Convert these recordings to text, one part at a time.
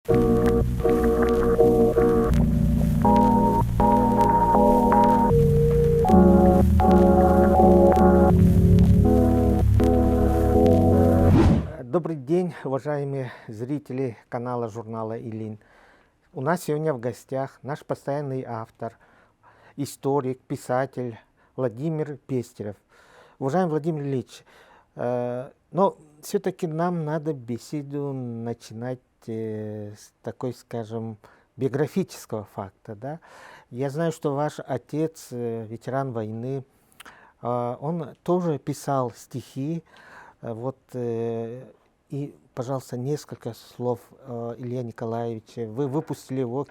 Добрый день, уважаемые зрители канала журнала «Илин». У нас сегодня в гостях наш постоянный автор, историк, писатель Владимир Пестерев. Уважаемый Владимир Ильич, но все-таки нам надо беседу начинать с такой, скажем, биографического факта. Да? Я знаю, что ваш отец, ветеран войны, он тоже писал стихи. И, пожалуйста, несколько слов Илья Николаевича. Вы выпустили его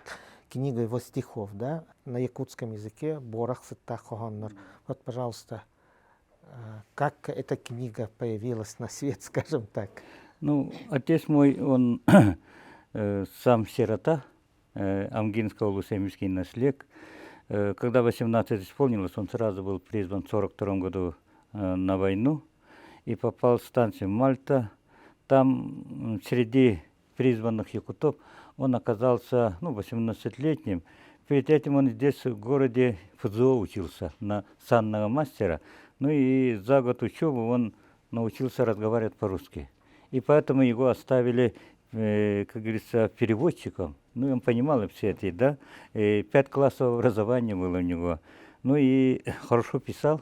книгу его стихов, да, на якутском языке «Борах сыта хохоннор». Вот, пожалуйста, как эта книга появилась на свет, скажем так? Ну, отец мой, он сам сирота, Амгинского Лусемирский наследник. Когда 18 исполнилось, он сразу был призван в 1942 году на войну и попал в станцию Мальта. Там среди призванных якутов он оказался 18-летним. Перед этим он здесь в городе ФЗО учился на санного мастера. Ну и за год учебы он научился разговаривать по-русски. И поэтому его оставили, как говорится, переводчиком. Ну, он понимал все эти, да. 5 классов образования было у него. Ну и хорошо писал.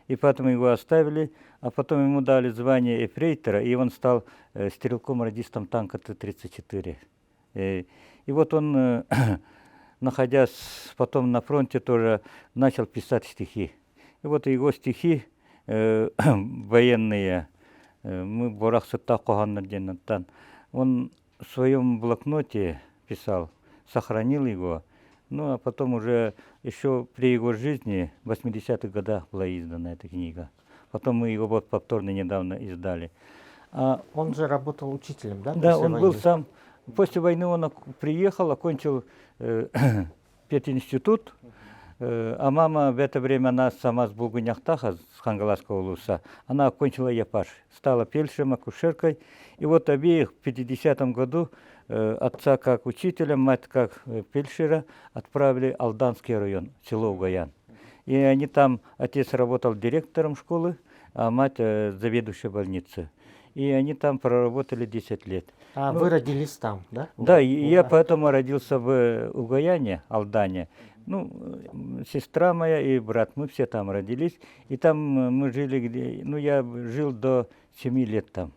И поэтому его оставили, а потом ему дали звание эфрейтора, и он стал стрелком-радистом танка Т-34. И вот он, находясь потом на фронте, тоже начал писать стихи. И вот его стихи военные, мы Борах сыта хохоннор денаттан, он в своем блокноте писал, сохранил его. Ну, а потом уже еще при его жизни, в 80-х годах, была издана эта книга. Потом мы его вот повторно недавно издали. Он же работал учителем, да? Да, он был сам. После войны он приехал, окончил пединститут. А мама в это время, она сама с Булгуняхтаха, с Хангаласского улуса, она окончила ЯПАШ, стала фельдшером, акушеркой. И вот обеих в 50-м году отца как учителя, мать как фельдшера отправили в Алданский район, село Угаян. И они там, отец работал директором школы, а мать заведующей больницы. И они там проработали 10 лет. А вы родились там, да? Да, я поэтому родился в Угаяне, Алдане. Ну, сестра моя и брат, мы все там родились. И там мы жили, я жил до 7 лет там.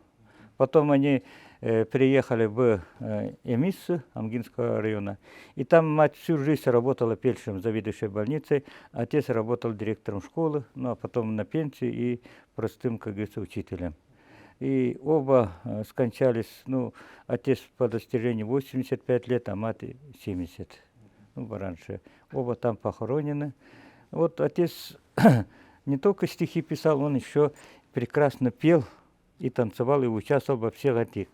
Потом они приехали в Эмиссу, Амгинского района. И там мать всю жизнь работала фельдшером заведующей больницей. Отец работал директором школы, а потом на пенсии и простым, как говорится, учителем. И оба скончались, отец по достижению 85 лет, а мать 70. Раньше. Оба там похоронены. Вот отец не только стихи писал, он еще прекрасно пел и танцевал, и участвовал во всех этих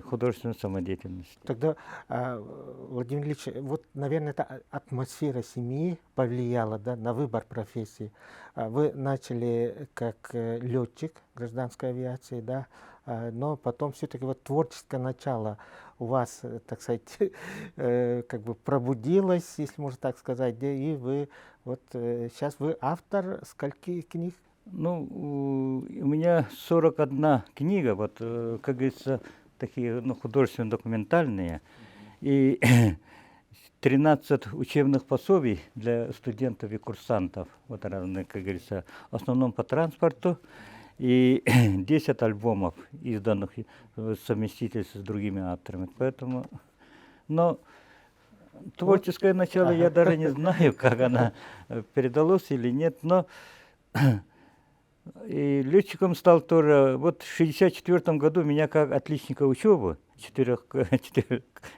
художественной самодеятельности. Тогда, Владимир Ильич, вот, наверное, эта атмосфера семьи повлияла, да, на выбор профессии. Вы начали как летчик гражданской авиации, да, но потом все-таки вот творческое начало у вас, так сказать, как бы пробудилось, если можно так сказать, да, и вы вот сейчас вы автор скольких книг? У меня 41 книга, вот, как говорится, такие художественно-документальные, и 13 учебных пособий для студентов и курсантов, вот разные, как говорится, в основном по транспорту, и 10 альбомов, изданных в совместительстве с другими авторами. Поэтому, но творческое начало я даже не знаю, как она передалось или нет, но и летчиком стал тоже. Вот в 1964 году меня как отличника учебы,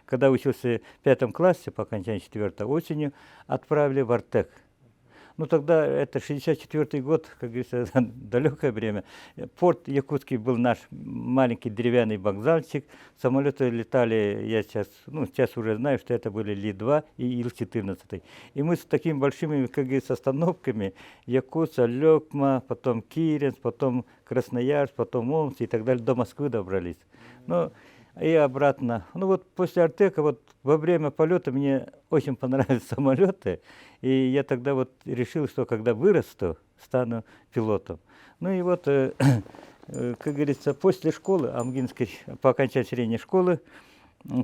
когда учился в 5 классе, по окончании 4 осенью, отправили в Артек. Тогда это 1964 год, как говорится, далекое время. Порт Якутский был наш маленький деревянный вокзальчик. Самолеты летали, я сейчас уже знаю, что это были Ли-2 и Ил-14. И мы с такими большими, как говорится, остановками, Якутск, Лёкма, потом Киренск, потом Красноярск, потом Омск и так далее, до Москвы добрались. и обратно. Ну вот после Артека, вот во время полета мне очень понравились самолеты, и я тогда вот решил, что когда вырасту, стану пилотом. Ну и вот, как говорится, после школы, Амгинской, по окончании средней школы,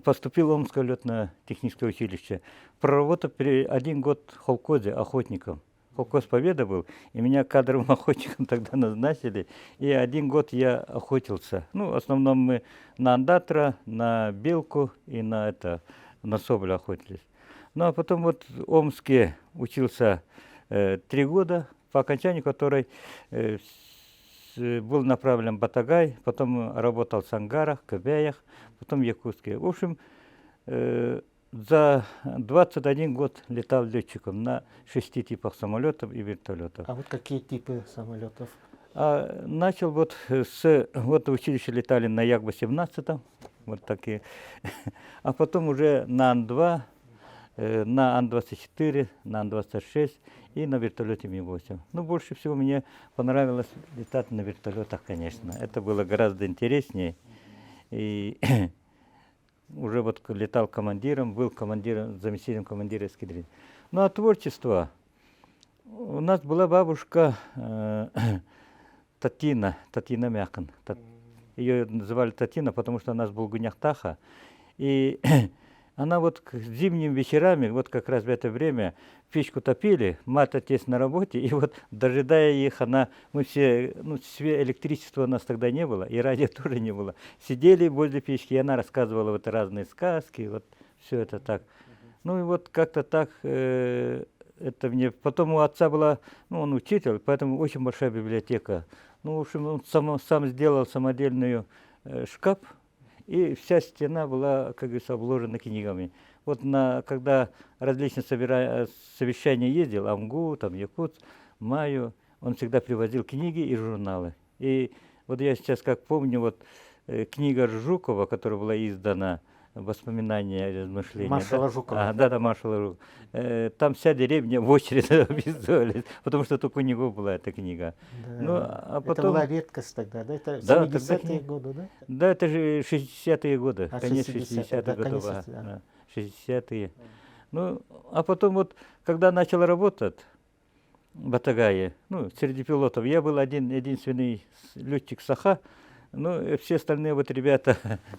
поступил в Омское летно-техническое училище. Проработал 1 год в холкозе охотником. Колхоз Победа был, и меня кадровым охотником тогда назначили. И 1 год я охотился. Ну, в основном мы на андатра, на белку и на соболя охотились. Ну, а потом вот в Омске учился 3 года, по окончании которой был направлен в Батагай, потом работал в Ангарах, Кобяях, потом в Якутске. В общем, за 21 год летал летчиком на 6 типах самолетов и вертолетов. А вот какие типы самолетов? Начал вот вот в училище летали на Як-18, вот такие, а потом уже на Ан-2, на Ан-24, на Ан-26 и на вертолете Ми-8. Ну, больше всего мне понравилось летать на вертолетах, конечно. Это было гораздо интереснее. И уже вот летал командиром, был командиром, заместителем командира эскадрильи. Ну, а творчество. У нас была бабушка Татьяна Мякон. Ее называли Татьяна, потому что она с Булгуняхтаха. И она вот к зимними вечерами, вот как раз в это время, печку топили, мать, отец на работе, и вот, дожидая их, мы все, ну, электричества у нас тогда не было, и радио тоже не было. Сидели возле печки, и она рассказывала вот разные сказки, вот все это так. Ну и вот как-то так, это мне... Потом у отца была, ну, он учитель, поэтому очень большая библиотека. Ну, в общем, он сам сделал самодельную шкаф, и вся стена была, как говорится, обложена книгами. Вот когда различные совещания ездил, Амгу, там, Якутск, Маю, он всегда привозил книги и журналы. И вот я сейчас как помню, вот книга Жукова, которая была издана, «Воспоминания и размышления». Маршала Жукова. Да, Маршала Жукова. Там вся деревня в очередь описывались, потому что только у него была эта книга. Да. Ну, а Это потом... была редкость тогда, да? Это Да, 70-е годы, да? Да, это же 60-е годы, конец 60-е, 60-х да, годов. конец, да. Да, 60-е. Ну, а потом вот, когда начал работать в Батагае, ну, среди пилотов, я был единственный летчик Саха, ну, все остальные вот ребята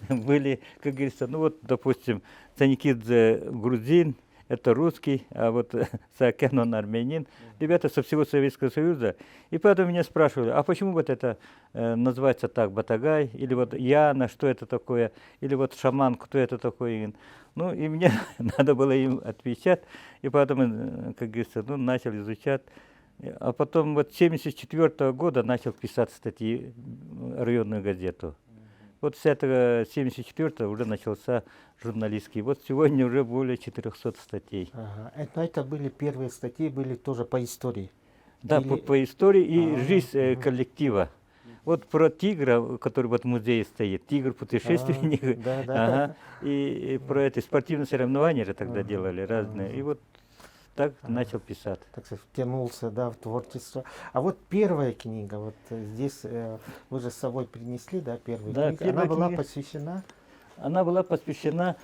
были, как говорится, ну вот, допустим, Цаникидзе грузин, это русский, а вот Саакян, он армянин. Ребята со всего Советского Союза. И поэтому меня спрашивали, а почему вот это называется так, Батагай, или вот Яна, что это такое, или вот шаман, кто это такой. Ну, и мне надо было им отвечать, и поэтому, как говорится, ну, начал изучать. А потом вот с 1974 года начал писать статьи в районную газету. Вот с этого 1974 уже начался журналистский. Вот сегодня уже более 400 статей. Ага. Это были первые статьи, были тоже по истории. Да, Или... по истории и жизнь коллектива. Вот про тигра, который вот в музее стоит, тигр-путешественник. Да, да. Ага. И про эти спортивные соревнования же тогда делали разные. И вот так начал писать. Так сказать, втянулся, да, в творчество. А вот первая книга, вот здесь вы же с собой принесли, да, первую Да, книгу. Она была книга. посвящена? Она была посвящена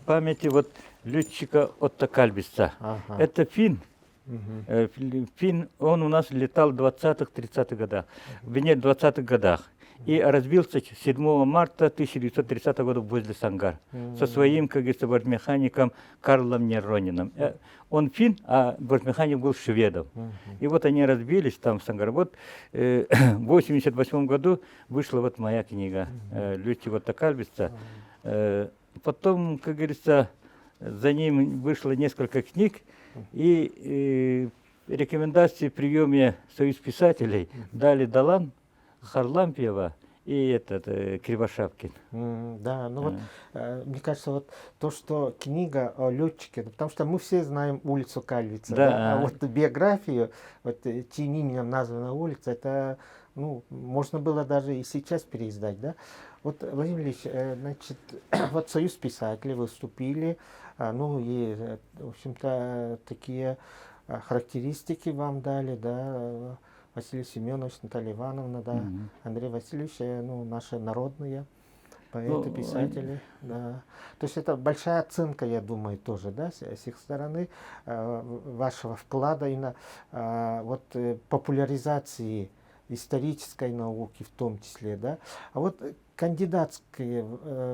памяти вот летчика Отто Кальбица. Ага. Это финн. Мгм. Финн, он у нас летал в 20-30-х годах, в 20-х годах. И разбился 7 марта 1930 года возле Сангар со своим, как говорится, бортмехаником Карлом Нерониным. Он финн, а бортмеханик был шведом. И вот они разбились там в Сангар. Вот в 1988 году вышла вот моя книга «Летчик Отто Кальбица». Потом, как говорится, за ним вышло несколько книг, и рекомендации в приеме Союз писателей дали Далан, Харлампьева и Кривошапкин. Да, ну вот, мне кажется, вот то, что книга о летчике, потому что мы все знаем улицу Кальвица, Да. а вот биографию, вот чьим именем названа улица, это, ну, можно было даже и сейчас переиздать, да. Вот, Владимир Ильич, значит, вот Союз писателей выступили, ну и, в общем-то, такие характеристики вам дали, да, Василий Семенович, Наталья Ивановна, да, Андрей Васильевич, ну, наши народные Поэты, писатели, да. То есть это большая оценка, я думаю, тоже, да, с их стороны, вашего вклада и на вот, популяризации исторической науки в том числе, да. А вот кандидатская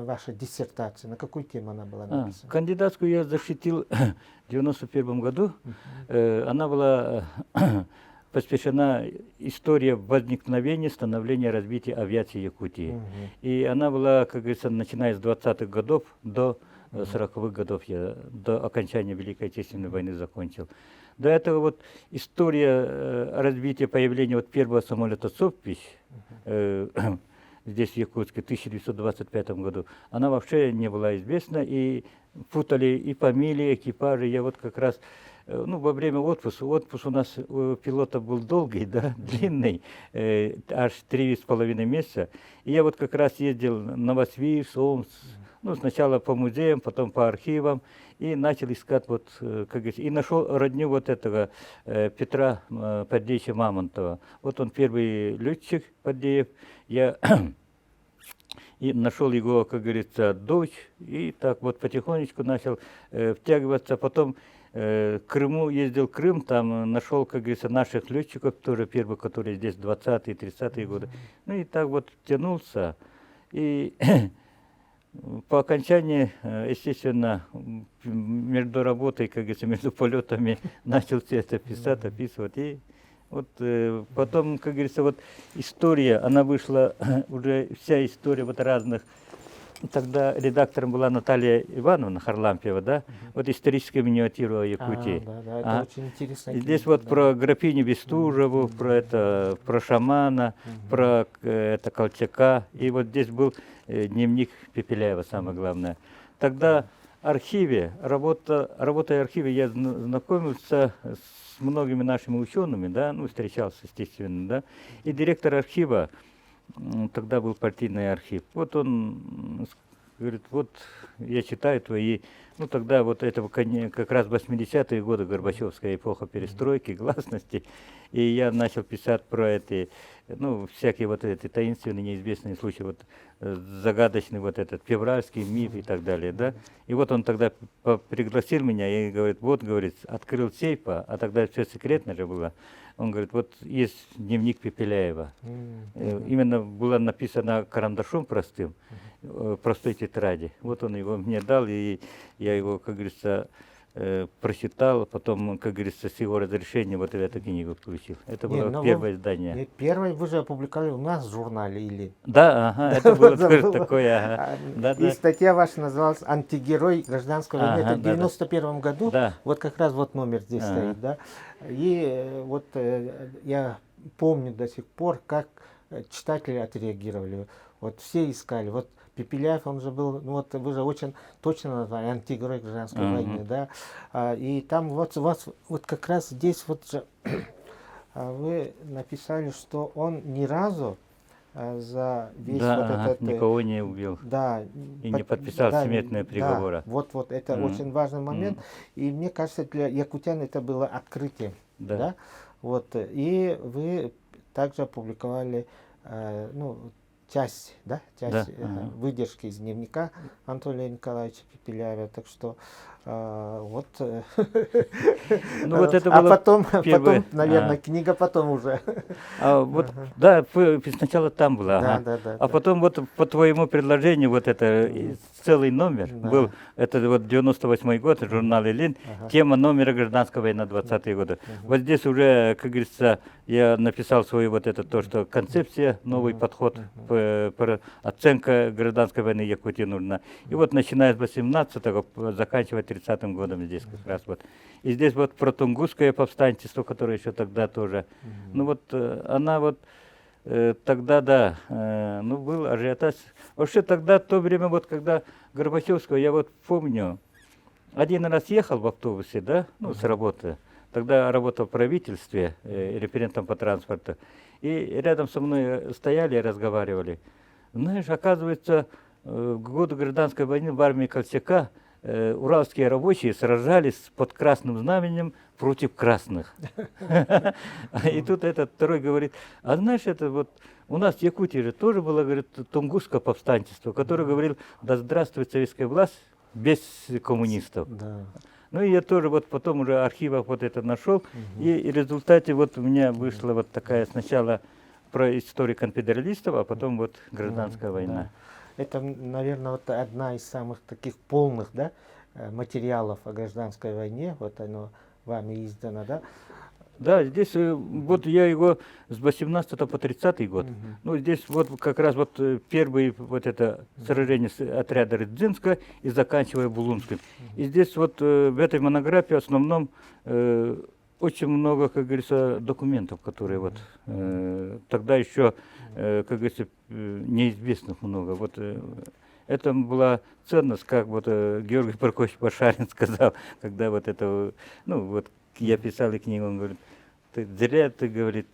ваша диссертация, на какую тему она была написана? Кандидатскую я защитил в 91 году. Она была посвящена истории возникновения, становления, развития авиации Якутии. И она была, как говорится, начиная с 20-х годов до 40-х годов, я до окончания Великой Отечественной войны закончил. До этого вот история развития, появления вот первого самолета «Совпись» здесь, в Якутске, в 1925 году, она вообще не была известна, и путали и фамилии, экипажи. Я вот как раз, ну, во время отпуска, отпуск у нас у пилота был долгий, да, длинный, аж 3,5 месяца. И я вот как раз ездил на Новосвирск, Омск, ну, сначала по музеям, потом по архивам, и начал искать, вот, как говорится, и нашел родню вот этого Петра Падеевича Мамонтова. Вот он первый летчик Падеев. Я и нашел его, как говорится, дочь, и так вот потихонечку начал втягиваться. Потом в Крыму ездил в Крым, там нашел, как говорится, наших летчиков, тоже первых, которые здесь 20-е, 30-е годы. Ну и так вот тянулся. И по окончании, естественно, между работой, как говорится, между полетами начал все это писать, описывать. И вот потом, как говорится, вот история, она вышла, уже вся история вот разных. Тогда редактором была Наталья Ивановна Харлампиева, да? Вот историческая миниатюра о Якутии. Да, это очень интересно. Здесь вот про графиню Бестужеву, про это, про шамана, про это Колчака. И вот здесь был дневник Пепеляева, самое главное. Тогда в архиве, работая в архиве, я знакомился с многими нашими учеными, да, ну, встречался, естественно, да. И директор архива, тогда был партийный архив, вот он говорит, вот я читаю твои, ну тогда вот это как раз 80-е годы, Горбачевская эпоха перестройки, гласности, и я начал писать про эти, ну, всякие вот эти таинственные, неизвестные случаи, вот загадочный вот этот февральский миф и так далее, да. И вот он тогда пригласил меня и говорит, вот, говорит, открыл сейф, а тогда все секретно же было. Он говорит, вот есть дневник Пепеляева. Именно было написано карандашом простым, простой тетради. Вот он его мне дал, и я его, как говорится, прочитал, потом, как говорится, с его разрешения вот эту книгу включил. Это было первое издание. Первое вы же опубликовали у нас в журнале или? Да, ага, это было тоже такое, ага. И статья ваша называлась «Антигерой гражданской войны». Это в 91 году, да. вот как раз вот номер здесь стоит, да. И вот я помню до сих пор, как читатели отреагировали. Вот все искали, вот Пепеляев, он же был, ну вот вы же очень точно назвали, антигерой гражданской войны, да. И там вот у вас, вот как раз здесь вот же вы написали, что он ни разу за весь вот этот... никого не убил. Да. И не подписал смертные приговоры. Да, вот это очень важный момент. И мне кажется, для якутян это было открытием. Да. Вот. И вы также опубликовали, ну, часть выдержки из дневника Анатолия Николаевича Пепеляева. Так что вот. Ну, вот это было потом, наверное, книга потом уже. Вот, да, сначала там была. Да. Потом вот по твоему предложению вот это целый номер был. Это вот 98-й год, журнал «Илин», тема номера «Гражданская война 20-е годы». Вот здесь уже, как говорится, я написал свою вот это то, что концепция, новый подход, оценка гражданской войны Якутии нужна. И вот начиная с 18-го, заканчивая 30-м годом здесь как раз вот. И здесь вот про тунгусское повстанчество, которое еще тогда тоже. Ну вот она вот тогда, да, ну был ажиотаж. Вообще тогда, в то время, вот когда Горбачевского, я вот помню, один раз ехал в автобусе, да, ну с работы. Тогда работал в правительстве, референтом по транспорту. И рядом со мной стояли и разговаривали. Знаешь, оказывается, в годы гражданской войны в армии Колчака уральские рабочие сражались под красным знаменем против красных. И тут этот второй говорит, а знаешь, это вот У нас в Якутии же тоже было, говорит, тунгусское повстанчество, которое говорил, да здравствует советская власть без коммунистов. Да. Ну и я тоже вот потом уже архивах вот это нашел, и в результате вот у меня вышла вот такая сначала про историю конфедералистов, а потом вот гражданская война. Да. Это, наверное, вот одна из самых таких полных, да, материалов о гражданской войне. Вот оно вами издано, да? Да, здесь вот я его с 18 по 30 год. Ну, здесь вот как раз вот первый вот это сражение с отряда Рыдзинска и заканчивая Булунским. И здесь вот в этой монографии в основном очень много, как говорится, документов, которые вот тогда еще, как говорится, неизвестных много. Вот это была ценность, как вот Георгий Прокофьевич Башарин сказал, когда вот это, ну вот я писал и книгу, он говорит, ты зря, ты, говорит,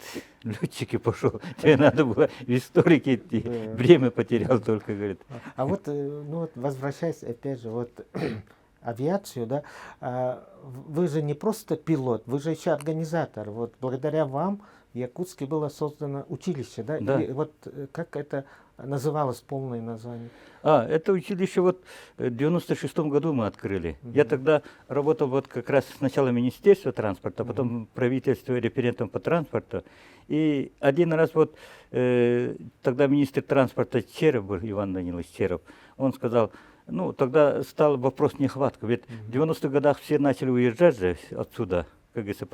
летчики пошел, тебе надо было в историке идти, Да. время потерял только, говорит. А вот, ну вот, возвращаясь опять же, вот авиацию, да, вы же не просто пилот, вы же еще организатор. Вот благодаря вам в Якутске было создано училище, да? Да. И вот как это называлось, полное название? Это училище вот в 96-м году мы открыли. Я тогда работал вот как раз сначала в Министерстве транспорта, потом в правительстве референтом по транспорту. И один раз вот тогда министр транспорта Черов был, Иван Данилович Черов, он сказал, ну тогда стал вопрос нехватка, ведь в 90-х годах все начали уезжать же отсюда, как говорится,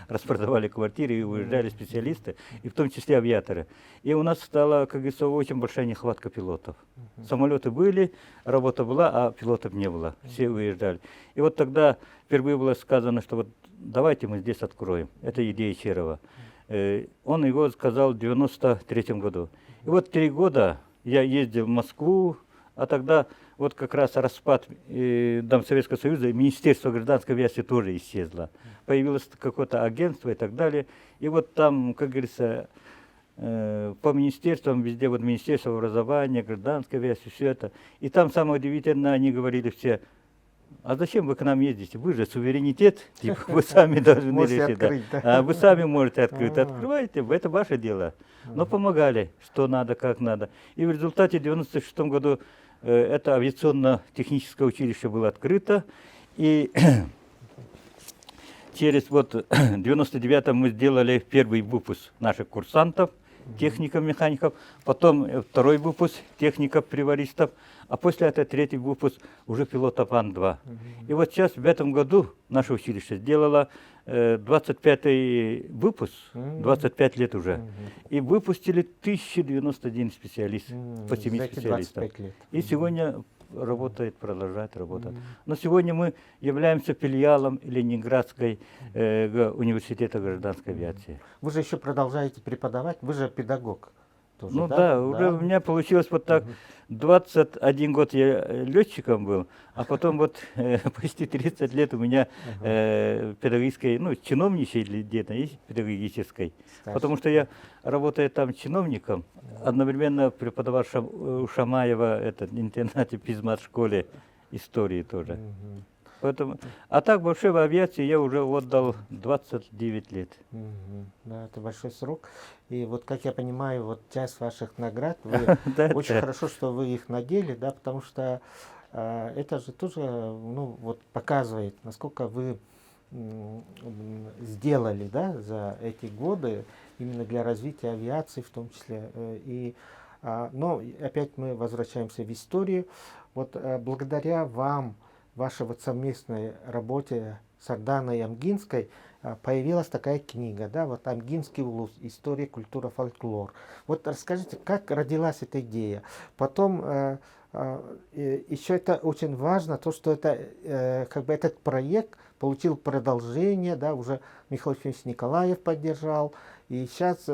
распродавали квартиры и уезжали специалисты, и в том числе авиаторы. И у нас стала, как говорится, очень большая нехватка пилотов. Самолеты были, работа была, а пилотов не было. Все уезжали. И вот тогда впервые было сказано, что вот давайте мы здесь откроем. Это идея Черова. Он его сказал в 93-м году. И вот 3 года я ездил в Москву, а тогда вот как раз распад Советского Союза, и Министерство гражданской авиации тоже исчезло. Появилось какое-то агентство и так далее. И вот там, как говорится, по министерствам, везде вот Министерство образования, гражданской авиации, все это. И там самое удивительное, они говорили все, а зачем вы к нам ездите? Вы же суверенитет, типа, вы сами должны Можете решить. Да. открыть, да? А вы сами можете открыть. А. Открывайте, это ваше дело. Но помогали, что надо, как надо. И в результате в 96 году это авиационно-техническое училище было открыто. И через вот 99-м мы сделали первый выпуск наших курсантов, техников, механиков, потом второй выпуск техников-приваристов, а после этого третий выпуск уже пилотов Ан-2. И вот сейчас в этом году наше училище сделало 25-й выпуск, 25 лет уже, и выпустили 1091 специалист по 7 За эти специалистам. 25 лет. И сегодня работает, продолжает работать. Но сегодня мы являемся филиалом Ленинградской университета гражданской авиации. Вы же еще продолжаете преподавать, вы же педагог. Тоже, Ну да, уже у меня получилось вот так. 21 год я летчиком был, а потом вот почти 30 лет у меня педагогической, ну, чиновничьей деятельности, педагогической. Стаж. Потому что я, работая там чиновником, одновременно преподавал у Шамаева интернате в физмат-школе истории тоже. Поэтому, а так вообще в авиации я уже отдал 29 лет. Да, это большой срок. И вот, как я понимаю, вот часть ваших наград, вы Да, очень да. хорошо, что вы их надели, да, потому что это же тоже, ну, вот показывает, насколько вы сделали, да, за эти годы именно для развития авиации в том числе. Но опять мы возвращаемся в историю. Вот благодаря вам, вашей вот совместной работе с Арданой Амгинской появилась такая книга, да, вот «Амгинский улус. История, культура, фольклор». Вот расскажите, как родилась эта идея. Потом еще это очень важно, то, что это, как бы этот проект получил продолжение, да, уже Михаил Ефимович Николаев поддержал, и сейчас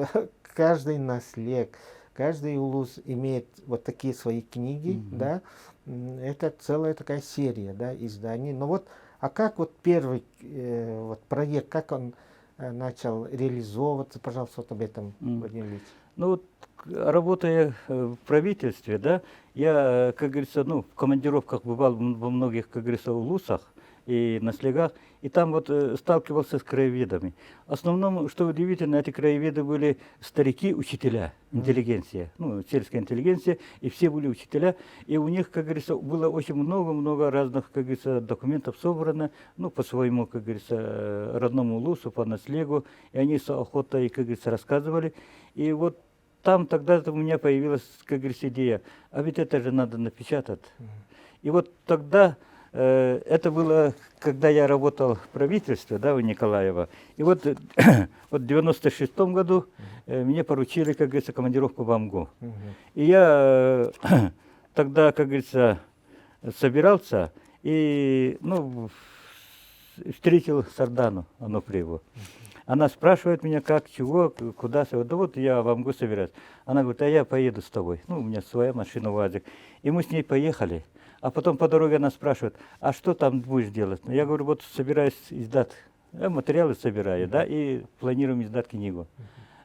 каждый наследник, каждый улус имеет вот такие свои книги, да, это целая такая серия, да, изданий. Но вот, а как вот первый вот проект, как он начал реализовываться, пожалуйста, вот об этом, Владимир Ильич. Ну вот, работая в правительстве, да, я, как говорится, ну, в командировках бывал во многих, как говорится, улусах, и на слегах, и там вот сталкивался с краеведами. В основном, что удивительно, эти краеведы были старики, учителя, интеллигенция, ну, сельская интеллигенция, и все были учителя, и у них, как говорится, было очень много-много разных, как говорится, документов собрано, ну, по своему, как говорится, родному лусу, по наслегу, и они с охотой, как говорится, рассказывали, и вот там тогда у меня появилась, как говорится, идея, а ведь это же надо напечатать. И вот тогда, это было, когда я работал в правительстве, да, у Николаева, и вот, вот в 96-м году мне поручили, как говорится, командировку в Амгу. И я тогда, как говорится, собирался и, ну, встретил Сардану Ануфриеву. Она спрашивает меня, как, чего, куда. Да вот я в Амгу собираюсь. Она говорит, а я поеду с тобой. Ну, у меня своя машина УАЗик. И мы с ней поехали. А потом по дороге она спрашивает, а что там будешь делать? Я говорю, вот собираюсь издать, материалы собираю, да, и планируем издать книгу.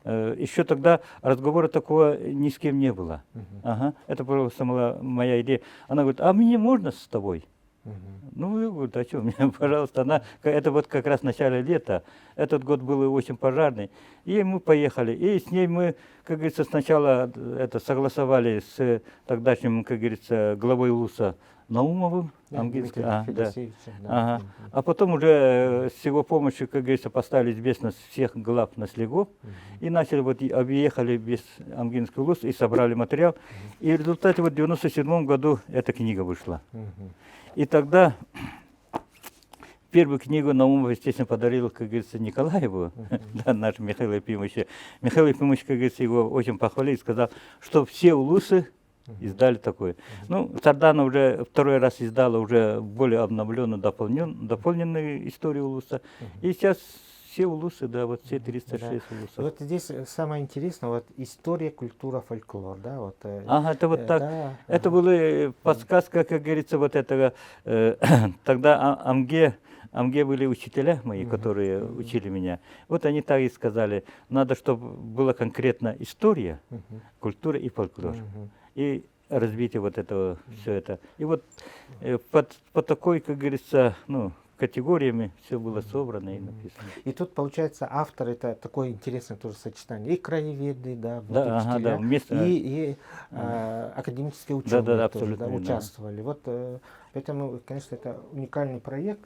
Еще тогда разговора такого ни с кем не было. Ага, это просто была моя идея. Она говорит, а мне можно с тобой? Ну, я говорю, а что, мне, пожалуйста, она, это вот как раз в начале лета, этот год был очень пожарный, и мы поехали, и с ней мы, как говорится, сначала это согласовали с тогдашним, как говорится, главой УЛУСа Наумовым, английским, да. Ага. А потом уже с его помощью, как говорится, поставили известность всех глав на слегов, и начали вот, объехали весь Амгинский УЛУС и собрали материал, и в результате вот в 97 году эта книга вышла. И тогда первую книгу Наумов, естественно, подарил, как говорится, Николаеву, да, наш Михаил Ефимович. Михаил Ефимович, как говорится, его очень похвалил и сказал, что все улусы издали такое. Ну, Сардана уже второй раз издала уже более обновленную, дополненную историю улуса. И сейчас все улусы, да, вот все 306 улусов. Вот здесь самое интересное, вот история, культура, фольклор, да, вот. Ага, это вот так. Да, это была подсказка, как говорится, вот этого. Тогда Амге были учителя мои, которые учили меня. Вот они так и сказали, надо, чтобы была конкретно история, культура и фольклор. И развитие вот этого, все это. И вот по такой, как говорится, ну, категориями все было собрано и написано. И тут, получается, автор, это такое интересное тоже сочетание. И краеведы, да, вот да, учителя, да, вместо... и академические ученые да, тоже, абсолютно, да, участвовали. Вот, поэтому, конечно, это уникальный проект,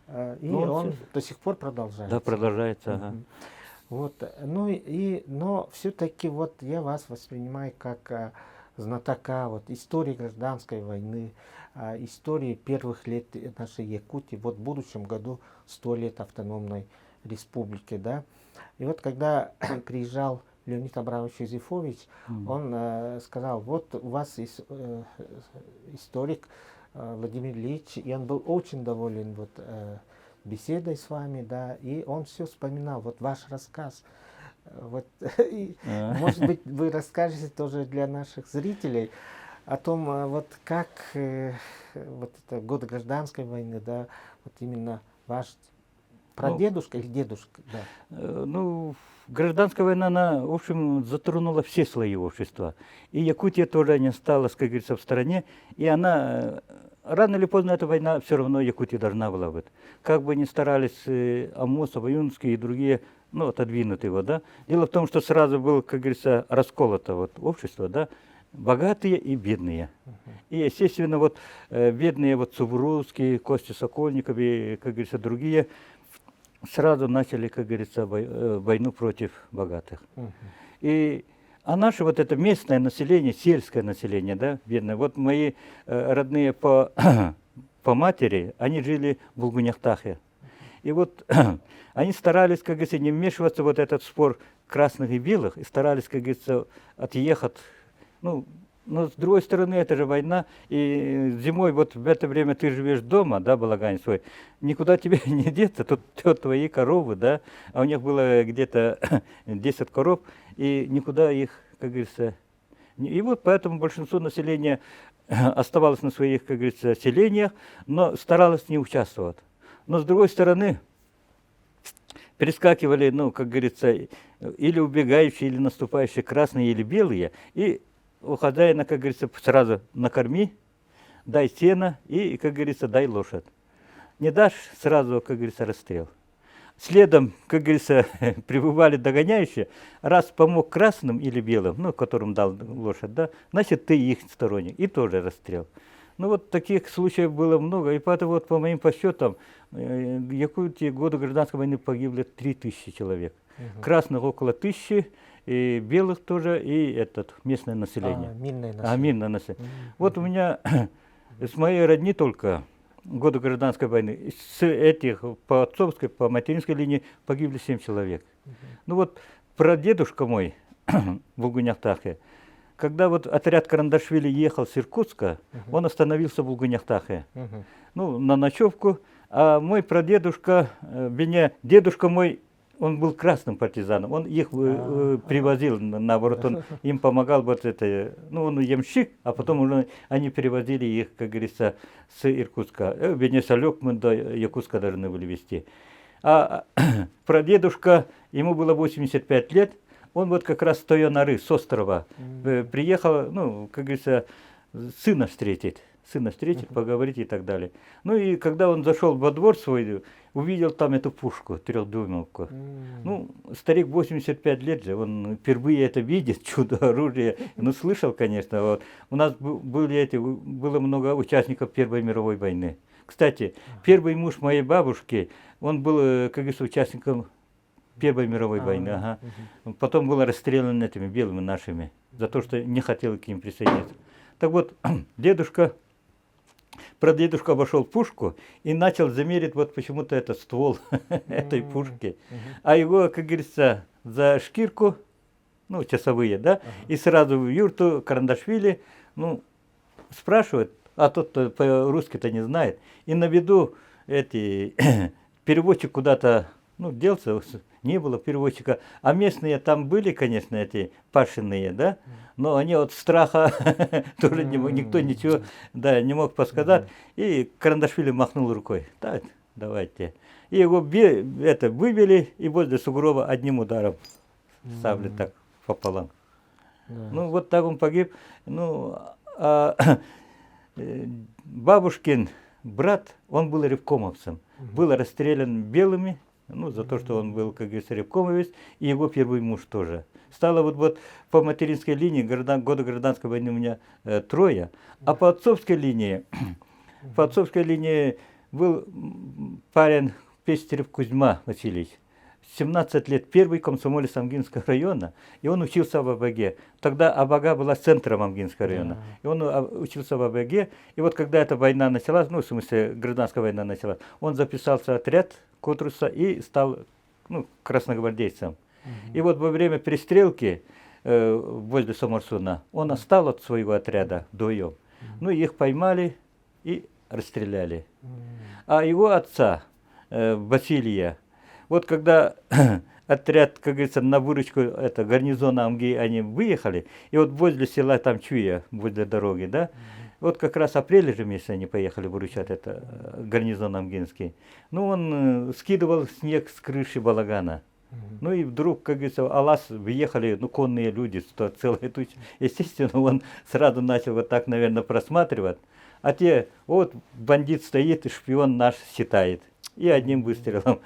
и ну, он до сих пор продолжается. Да, продолжается. Ага. Вот, но все-таки вот я вас воспринимаю как знатока вот, истории гражданской войны, истории первых лет нашей Якутии. Вот в будущем году 100 лет автономной республики, да. И вот когда приезжал Леонид Абрамович Юзефович, он сказал, вот у вас есть историк Владимир Ильич, и он был очень доволен вот, беседой с вами, да, и он все вспоминал, вот ваш рассказ. Вот, может быть, вы расскажете тоже для наших зрителей о том, вот как вот это годы гражданской войны, да, вот именно ваш прадедушка или дедушка, да. Ну, гражданская война, она, в общем, затронула все слои общества. И Якутия тоже не осталась, как говорится, в стороне, и она... Рано или поздно эта война все равно Якутия должна была быть. Как бы ни старались Амосов, Юнский и другие, ну, отодвинуть его, да. Дело в том, что сразу было, как говорится, расколото вот общество, да, богатые и бедные. И, естественно, вот бедные, вот Цуврузские, Костя Сокольников и, как говорится, другие, сразу начали, как говорится, войну против богатых. А наше вот это местное население, сельское население, да, бедное, вот мои родные по матери, они жили в Булгуняхтахе. И вот они старались, как говорится, не вмешиваться в вот этот спор красных и белых, и старались, как говорится, отъехать. Ну, но с другой стороны, это же война, и зимой вот в это время ты живешь дома, да, балагань свой, никуда тебе не деться, тут твои коровы, да, а у них было где-то 10 коров, и никуда их, как говорится, и вот поэтому большинство населения оставалось на своих, как говорится, селениях, но старалось не участвовать. Но с другой стороны, перескакивали, ну, как говорится, или убегающие, или наступающие красные, или белые, и у хозяина, как говорится, сразу накорми, дай сено и, как говорится, дай лошадь. не дашь, сразу, как говорится, расстрел. Следом, как говорится, прибывали догоняющие. Раз помог красным или белым, ну, которым дал лошадь, да, значит, ты их сторонник. И тоже расстрел. Ну, вот таких случаев было много. И поэтому, вот, по моим подсчетам, в Якутии в годы гражданской войны погибли 3000 человек. Красных около 1000, и белых тоже, и местное население. Мирное население. Мирное население. Вот у меня с моей родни только годы гражданской войны, с этих по отцовской, по материнской линии погибли 7 человек. Ну вот прадедушка мой в Булгуняхтахе, когда вот отряд Карандашвили ехал с Иркутска, он остановился в Булгуняхтахе, ну, на ночевку, а мой прадедушка, дедушка мой, он был красным партизаном, он их привозил, наоборот, он им помогал, вот это, ну, он ямщик, а потом уже они перевозили их, как говорится, с Иркутска. Венесалек мы до Якутска должны были везти. А прадедушка, ему было 85 лет, он вот как раз с той норы, с острова, приехал, ну, как говорится, сына встретить, поговорить и так далее. Ну и когда он зашел во двор свой, увидел там эту пушку, 3-дюймовку. Ну, старик 85 лет же, он впервые это видит, чудо оружия. Ну, слышал, конечно. Вот. У нас было много участников Первой мировой войны. Кстати, первый муж моей бабушки, он был, как говорится, участником Первой мировой войны. Ага. Потом был расстрелян этими белыми нашими за то, что не хотел к ним присоединиться. Так вот, прадедушка обошел пушку и начал замерить вот почему-то этот ствол этой пушки. А его, как говорится, за шкирку, ну, часовые, да, и сразу в юрту Карандашвили, ну, спрашивает, а тот по-русски-то не знает. И на виду переводчик куда-то, ну, делся, не было переводчика. А местные там были, конечно, эти пашенные, да, но они от страха тоже никто ничего, да, не мог подсказать. И Карандашвили махнул рукой. Так, давайте. И его вывели, и возле сугроба одним ударом сабли так пополам. Ну, вот так он погиб. Ну, бабушкин брат, он был ревкомовцем. Был расстрелян белыми, ну, за то, что он был, как говорится, ревкомовец, и его первый муж тоже. Стало вот по материнской линии, года гражданской войны у меня 3, а по отцовской линии был парень Пестерев Кузьма Васильевич. 17 лет, первый комсомолец Амгинского района, и он учился в АБГ. Тогда АБГ была центром Амгинского района. И он учился в АБГ, и вот когда эта война началась, ну, в смысле, гражданская война началась, он записался в отряд Котруса и стал, ну, красногвардейцем. И вот во время перестрелки возле Самарсуна он отстал от своего отряда вдвоем. Ну, их поймали и расстреляли. А его отца, Василия, вот когда отряд, как говорится, на выручку гарнизона Амги, они выехали, и вот возле села там Чуя, возле дороги, да, вот как раз апреле же месяце они поехали выручать гарнизон Амгинский. Ну, он скидывал снег с крыши балагана. Ну и вдруг, как говорится, Алас въехали, ну, конные люди, целая туча. Естественно, он сразу начал вот так, наверное, просматривать. А те, вот бандит стоит, и шпион наш считает. И одним выстрелом.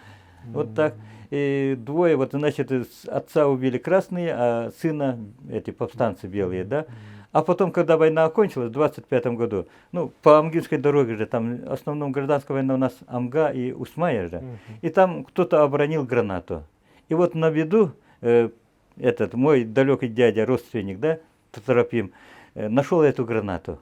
Вот так. И двое, вот, значит, отца убили красные, а сына эти повстанцы белые, да. А потом, когда война окончилась, в 25 году, ну, по Амгинской дороге же, там, в основном гражданская война у нас Амга и Усмая же, и там кто-то оборонил гранату. И вот на виду мой далекий дядя, родственник, да, Татарапим, нашел эту гранату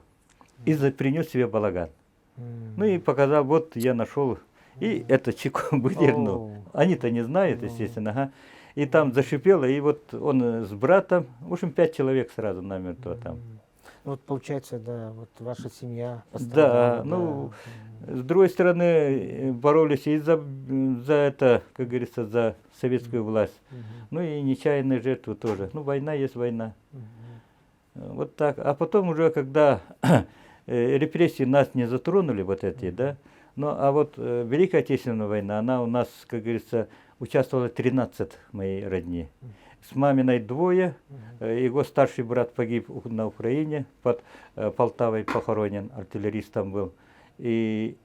и принес себе балаган. Ну и показал, вот я нашел. И это чеку выдернул. Они-то не знают, естественно. Ага. И там зашипело, и вот он с братом, в общем, 5 человек сразу намертво там. Вот получается, да, вот ваша семья пострадала. Да, ну, с другой стороны, боролись и за это, как говорится, за советскую власть. Ну и нечаянные жертвы тоже. Ну, война есть война. Вот так. А потом уже, когда репрессии нас не затронули, вот эти, да, ну, а вот Великая Отечественная война, она у нас, как говорится, участвовала 13 моей родни. С маминой 2, его старший брат погиб на Украине, под Полтавой похоронен, артиллеристом был. И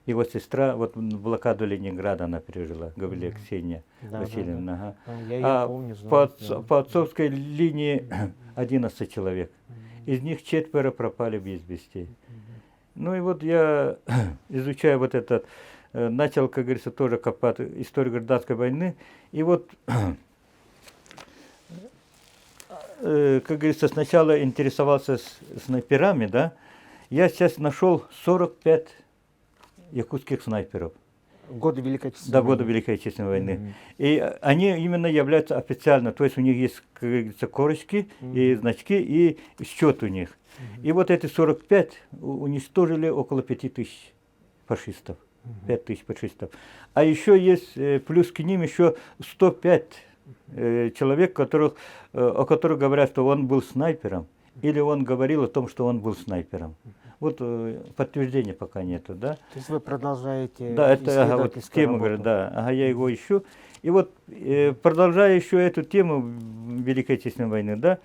Его сестра, вот блокаду Ленинграда она пережила, говорили, Ксения Да, Васильевна. да, Ага. Я ее А помню, по, знаю. Да. по отцовской линии 11 человек. Из них 4 пропали без вести. Ну и вот я, изучая вот этот, начал, как говорится, тоже копать историю гражданской войны. И вот, как говорится, сначала интересовался снайперами, да. Я сейчас нашел 45 якутских снайперов. Годы Великой Отечественной До года войны. Великой Отечественной войны. И они именно являются официально, то есть у них есть, как говорится, корочки и значки, и счет у них. И вот эти 45 уничтожили около 5000 фашистов. 5000 фашистов. А еще есть, плюс к ним еще 105 человек, о которых говорят, что он был снайпером, или он говорил о том, что он был снайпером. Вот подтверждения пока нету, да? То есть вы продолжаете Да, это ага, вот исследовательскую тема, говорю, работу. да, ага, я его ищу. И вот, продолжая еще эту тему Великой Отечественной войны, да,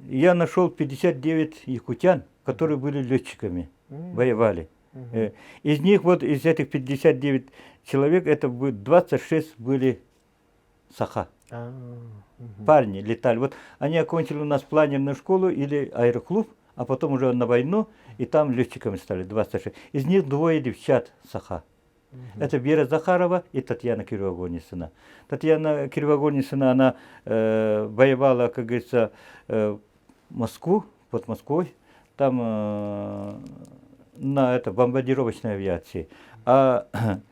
я нашел 59 якутян, которые были летчиками, воевали. Из них, вот из этих 59 человек, это 26 были саха. А, Парни летали. Вот они окончили у нас планерную школу или аэроклуб, а потом уже на войну, и там летчиками стали 26. Из них 2 девчат саха. Это Вера Захарова и Татьяна Кривогорницына. Татьяна Кривогорницына, она воевала, как говорится, Москву, под Москвой, там на бомбардировочной авиации. А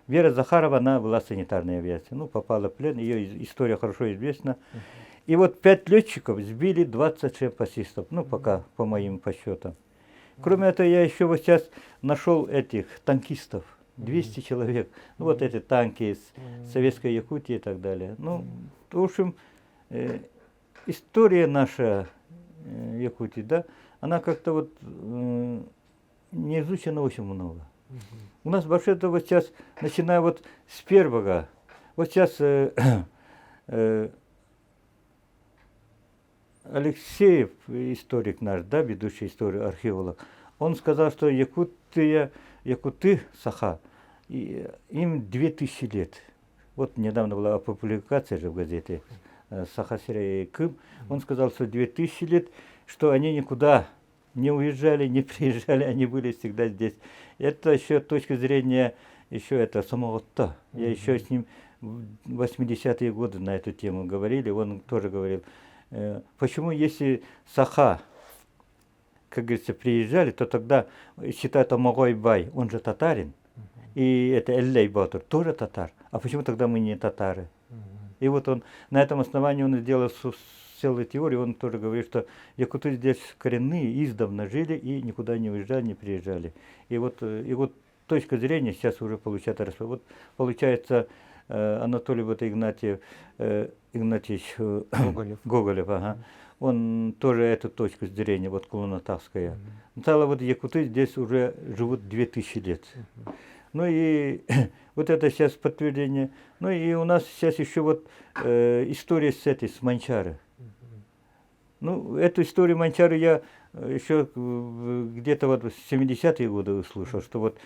Вера Захарова, она была санитарной авиацией. Ну, попала в плен, ее история хорошо известна. И вот 5 летчиков сбили 26 фашистов, ну, пока, по моим подсчетам. Кроме этого, я еще вот сейчас нашел этих танкистов, 200 человек. Ну, вот эти танки из Советской Якутии и так далее. Ну, в общем, история наша Якутии, да, она как-то вот не изучена очень много. У нас вообще-то вот сейчас, начиная вот с первого, вот сейчас Алексеев, историк наш, да, ведущий историю, археолог, он сказал, что якуты, саха, им 2000 лет. Вот недавно была публикация же в газете Саха Сирия Кым. Он сказал, что 2000 лет, что они никуда не уезжали, не приезжали, они были всегда здесь. Это еще точка зрения еще это самого Та. Я еще с ним в 80-е годы на эту тему говорили, он тоже говорил, почему если саха, как говорится, приезжали, то тогда считают Амагой Бай, он же татарин, и это Эллей Батур, тоже татар. А почему тогда мы не татары? И вот он на этом основании он сделал целую теорию, он тоже говорит, что якуты здесь коренные, издавна жили и никуда не уезжали, не приезжали. И вот точка зрения сейчас уже получается, вот получается Анатолий вот Игнатьевич Гоголев, ага. Он тоже эту точку зрения, вот Куланатавская. Сначала вот якуты здесь уже живут 2000 лет. Ну и вот это сейчас подтверждение. Ну и у нас сейчас еще вот история с Манчары. Ну, эту историю Манчары я еще где-то вот в 70-е годы услышал, что вот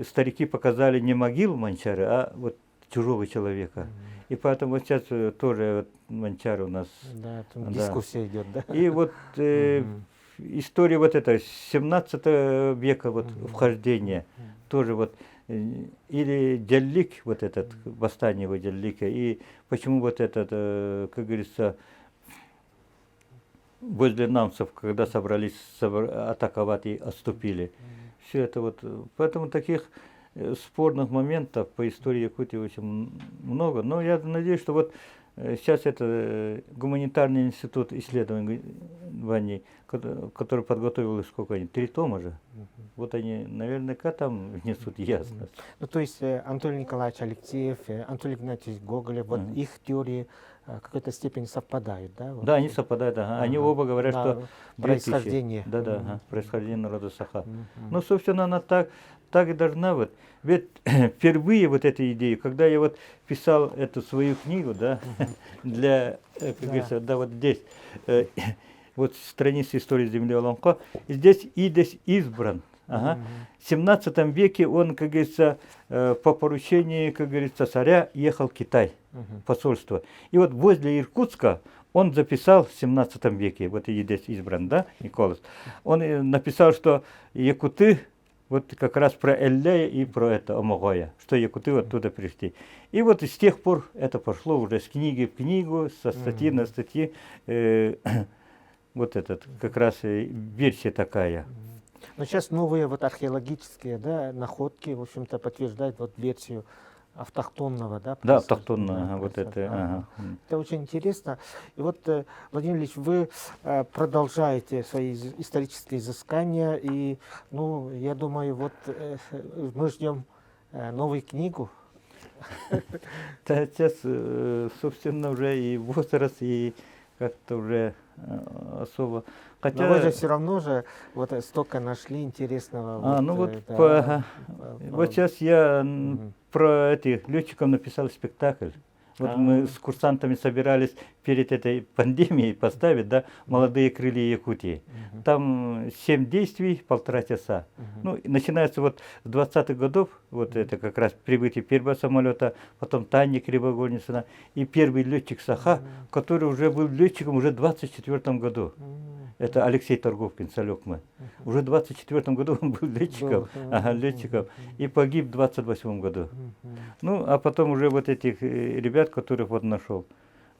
старики показали не могилу Манчары, а вот чужого человека. И поэтому вот сейчас тоже вот Манчары у нас... Да, там дискуссия идет, да? И вот история вот эта 17 века вот вхождения тоже вот, или Джаллик, вот этот, восстание его Джаллика, и почему вот этот, как говорится, возле намцев, когда собрались атаковать и отступили. Все это вот, поэтому таких спорных моментов по истории Якутии очень много. Но я надеюсь, что вот сейчас это гуманитарный институт исследований, который подготовил, сколько они, 3 тома же. Вот они наверняка там внесут ясность. Ну, то есть Анатолий Николаевич Алексеев, Анатолий Игнатьевич Гоголев, вот их теории в какой-то степени совпадают, да? Вот. Да, они совпадают, ага. Они оба говорят, Да, что происхождение. Да, ага, происхождение народа Саха. Ну, собственно, она так и должна вот. Ведь впервые вот эту идею, когда я вот писал эту свою книгу, да, для, как говорится, да, вот здесь, вот страница истории земли Аламка, здесь Идес избран Ага. В 17 веке он, как говорится, по поручению, как говорится, царя ехал в Китай, посольство. И вот возле Иркутска он записал в 17 веке, вот и здесь избран, да, Николас, он написал, что якуты, вот как раз про Эллея и про это Омогоя, что якуты оттуда пришли. И вот с тех пор это пошло уже с книги в книгу, со статьи на статьи, вот этот, как раз версия такая. Но сейчас новые вот археологические, да, находки, в общем-то, подтверждают вот версию автохтонного, да? Да, происхождения, автохтонно, да, вот это. происхождения. Ага. Это очень интересно. И вот, Владимир Ильич, вы продолжаете свои исторические изыскания, и, ну, я думаю, вот мы ждем новую книгу. Да, сейчас, собственно, уже и возраст, и как-то уже особо. Но вы же все равно же вот столько нашли интересного. Ну вот, да, вот сейчас я про этих летчиков написал спектакль. Вот мы с курсантами собирались перед этой пандемией поставить, да, «Молодые крылья Якутии». Там 7 действий, 1,5 часа. Ну, и начинается вот с 20-х годов, вот это как раз прибытие первого самолета, потом Таня Кривогольницына и первый летчик Саха, который уже был летчиком уже в 24 году. Это Алексей Торговкин, Салек мы. Уже в 24 году он был летчиком, летчиком, и погиб в 28 году. Ну, а потом уже вот этих ребят, которых вот нашел.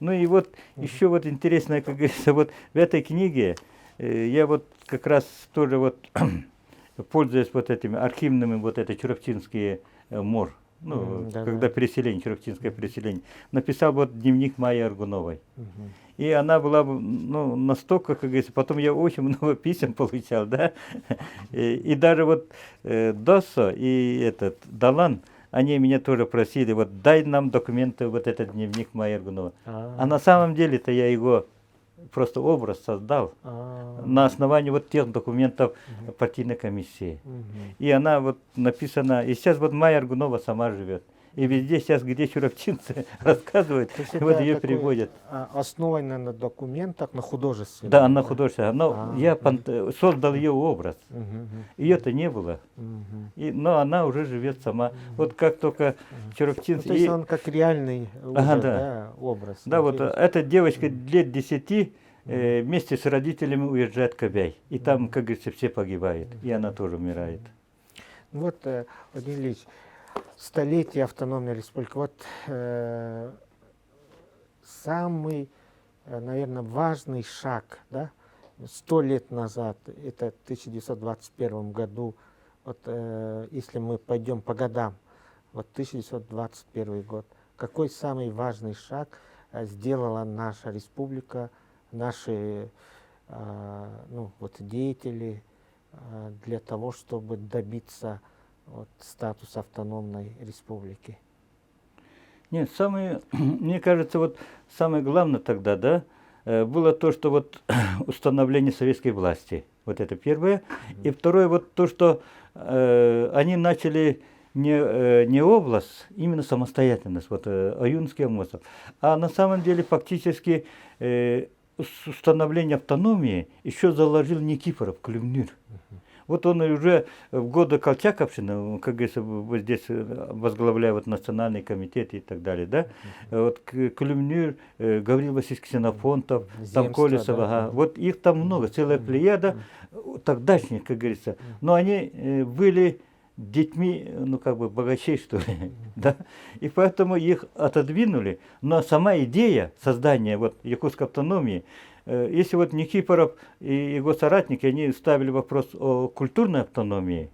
Ну и вот еще вот интересно, как говорится, вот в этой книге я вот как раз тоже вот пользуясь вот этими архивными, вот это Чуровчинские мор, ну, когда переселение, Чуровчинское переселение, написал вот дневник Майи Аргуновой. И она была, ну, настолько, как говорится, потом я очень много писем получал, да, и даже вот Доссо и этот Далан, они меня тоже просили, вот дай нам документы, вот этот дневник Майи Аргуновой. А на самом деле-то я его просто образ создал на основании вот тех документов партийной комиссии. И она вот написана, и сейчас вот Майя Аргунова сама живет. И везде сейчас, где чуровчинцы рассказывают, вот ее переводят. Основано на документах, на художественном. Да, на художественном. Но я создал ее образ. Ее-то не было. Но она уже живет сама. Вот как только чуровчинцы... То есть он как реальный уже, да, образ. Да, вот эта девочка лет 10 вместе с родителями уезжает в Кобяй. И там, как говорится, все погибают. И она тоже умирает. Вот, Владимир Ильич, столетие автономной республики. Вот самый, наверное, важный шаг, да, 100 лет назад, это в 1921 году, вот если мы пойдем по годам, вот 1921 год, какой самый важный шаг сделала наша республика, наши ну, вот, деятели для того, чтобы добиться вот, статуса автономной республики? Нет, мне кажется, вот самое главное тогда, да, было то, что вот установление советской власти. Вот это первое. И второе, вот то, что они начали не область, именно самостоятельность, вот Аюнский Амосов. А на самом деле фактически установление автономии еще заложил Никифоров, Клюмнир. Вот он уже в годы Колчаковщины, как говорится, вот здесь возглавляя вот национальный комитет и так далее, да, вот Клюмнир, Гаврил Васильевич Ксенофонтов, там Колесов, да? Вот их там много, целая плеяда тогдашних, как говорится, но они были детьми, ну как бы богачей, что ли, да, и поэтому их отодвинули, но сама идея создания вот якутской автономии, если вот Никифоров и его соратники, они ставили вопрос о культурной автономии,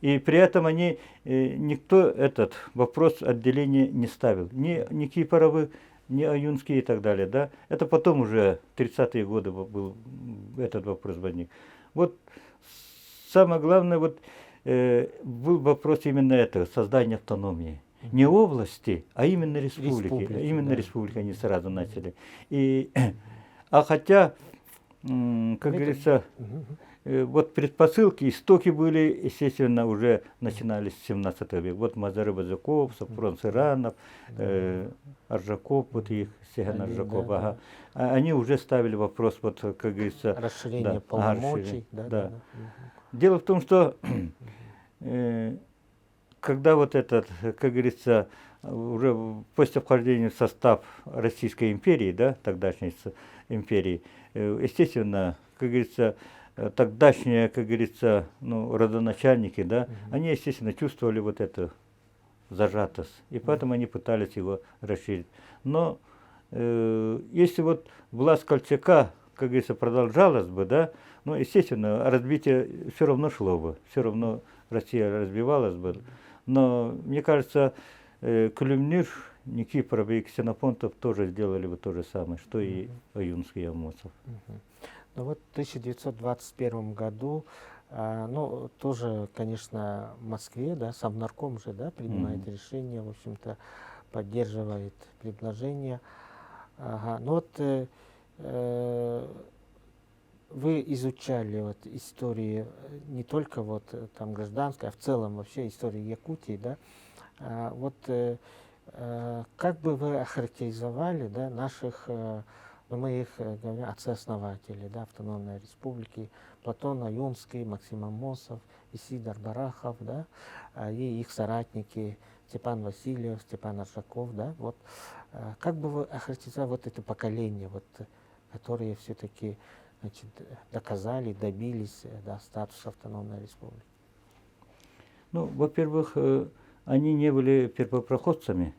и при этом они, никто этот вопрос отделения не ставил, ни Никифоровы, ни Аюнские и так далее, да, это потом уже 30-е годы был этот вопрос возник. Вот самое главное, вот был вопрос именно этого, создания автономии. Не области, а именно республики. Именно да. Республики они сразу начали. А хотя, как говорится, вот предпосылки, истоки были, естественно, уже начинались с 17 века. Вот Мазары Базаков, Сафрон Сыранов, Аржаков, вот их, Сеган Аржаков, ага. Они уже ставили вопрос, вот, как говорится... Расширение полномочий. Да. Дело в том, что когда вот этот, как говорится, уже после вхождения в состав Российской империи, да, тогдашней империи, естественно, как говорится, тогдашние, как говорится, ну, родоначальники, да, они, естественно, чувствовали вот эту зажатость, и поэтому они пытались его расширить. Но если вот власть Колчака, как говорится, продолжалась бы, да, ну, естественно, разбитие все равно шло бы, все равно Россия разбивалась бы. Но, мне кажется, Кулемнир, Никифоров и Ксенофонтов тоже сделали бы то же самое, что и Аюнский и Амосов. Ну вот в 1921 году, ну, тоже, конечно, в Москве, да, Совнарком же, да, принимает решение, в общем-то, поддерживает предложение. Ага. Ну вот вы изучали вот истории не только вот там гражданской, а в целом вообще истории Якутии, да? Вот как бы вы охарактеризовали, да, наших, ну, мы их говорим, отцы-основатели, да, автономной республики, Платон Аюнский, Максим Амосов, Исидор Барахов, да, и их соратники Степан Васильев, Степан Аршаков, да, вот как бы вы охарактеризовали вот это поколение, вот, которые все-таки, значит, доказали, добились, да, статуса автономной республики? Ну, во-первых, они не были первопроходцами.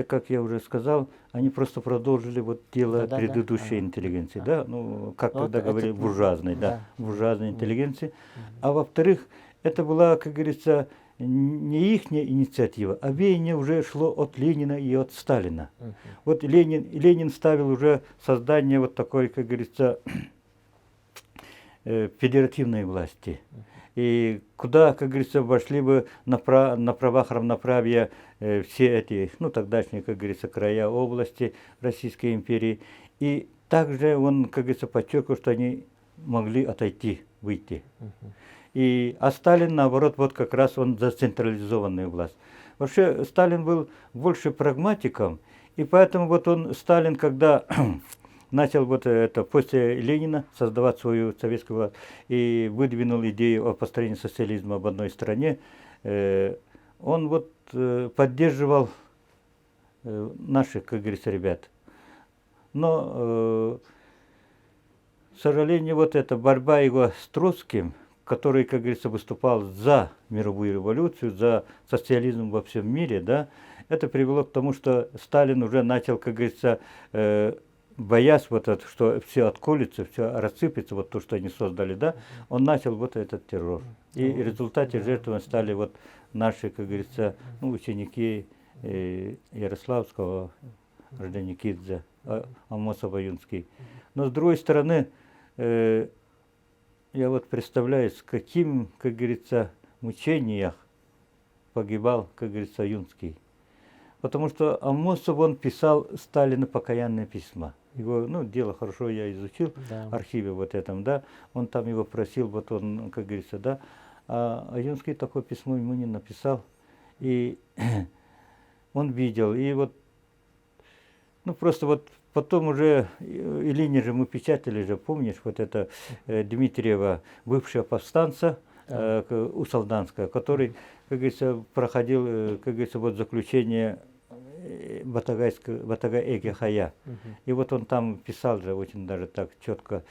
Как я уже сказал, они просто продолжили вот дело предыдущей интеллигенции, да, ну, как вот тогда говорили, буржуазной, да, буржуазной интеллигенции. А во-вторых, это была, как говорится, не их инициатива, а веяние уже шло от Ленина и от Сталина. Вот Ленин ставил уже создание вот такой, как говорится, федеративной власти. И куда, как говорится, вошли бы на правах равноправия все эти, ну, тогдашние, как говорится, края области Российской империи. И также он, как говорится, подчеркивал, что они могли отойти, выйти. А Сталин, наоборот, вот как раз он за централизованную власть. Вообще, Сталин был больше прагматиком, и поэтому вот Сталин, когда начал вот это после Ленина создавать свою советскую власть и выдвинул идею о построении социализма в одной стране, он вот поддерживал наших, как говорится, ребят. Но, к сожалению, вот эта борьба его с Троцким, который, как говорится, выступал за мировую революцию, за социализм во всем мире, да, это привело к тому, что Сталин уже начал, как говорится, боясь вот это, что все отколется, все рассыпется, вот то, что они создали, да, он начал вот этот террор. И в результате жертвами стали вот наши, как говорится, ну, ученики Ярославского, Орджоникидзе, Амосов, Аюнский. Но с другой стороны, я вот представляю, с каким, как говорится, мучениях погибал, как говорится, Аюнский. Потому что Амосов, он писал Сталину покаянные письма. Его, ну, дело хорошо я изучил, в архиве вот этом, да, он там его просил, вот он, как говорится, да, а Аюнский такое письмо ему не написал, и он видел, и вот, ну, просто вот потом уже, и линии же мы печатали же, помнишь, вот это Дмитриева, бывшего повстанца, Усалданская, который, как говорится, проходил, как говорится, вот заключение Батагай Эге Хая. И вот он там писал же очень даже так четко,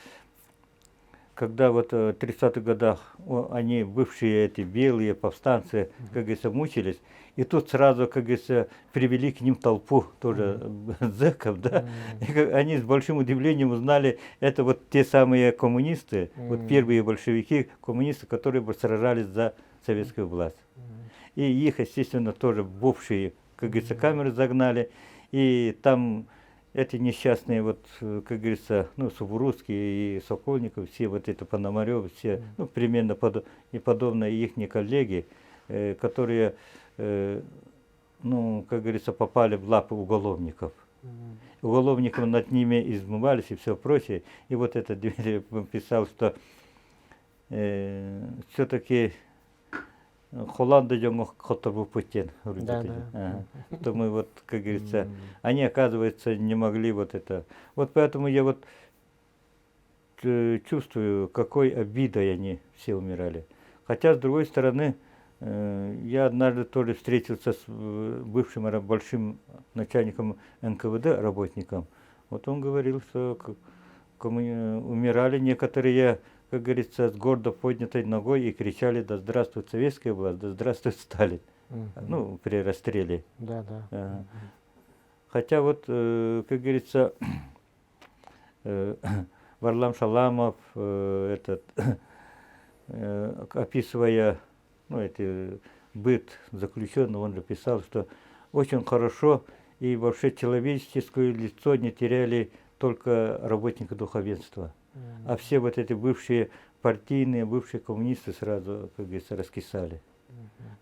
когда вот в 30-х годах они, бывшие эти белые повстанцы, как говорится, мучились, и тут сразу, как говорится, привели к ним толпу тоже зэков, да, и они с большим удивлением узнали, это вот те самые коммунисты, вот первые большевики, коммунисты, которые сражались за советскую власть. И их, естественно, тоже бывшие, как говорится, камеры загнали, и там эти несчастные, вот, как говорится, ну, Субурусский и Сокольников, все вот это Пономарёв, все, ну, примерно и подобные их коллеги, которые, ну, как говорится, попали в лапы уголовников. Уголовников над ними измывались и все прочее. И вот этот Дмитрий писал, что все-таки Холланда Йонгох Хоторбу Путин. То мы вот, как говорится, они, оказывается, не могли вот это. Вот поэтому я вот чувствую, какой обидой они все умирали. Хотя, с другой стороны, я однажды тоже встретился с бывшим большим начальником НКВД, работником. Вот он говорил, что умирали некоторые, как говорится, с гордо поднятой ногой и кричали: «Да здравствует советская власть, да здравствует Сталин». Ну, при расстреле. Да, да. Хотя вот, как говорится, Варлам Шаламов, описывая, ну, эти быт заключенного, он же писал, что очень хорошо и вообще человеческое лицо не теряли только работники духовенства. А все вот эти бывшие партийные, бывшие коммунисты сразу, как говорится, раскисали.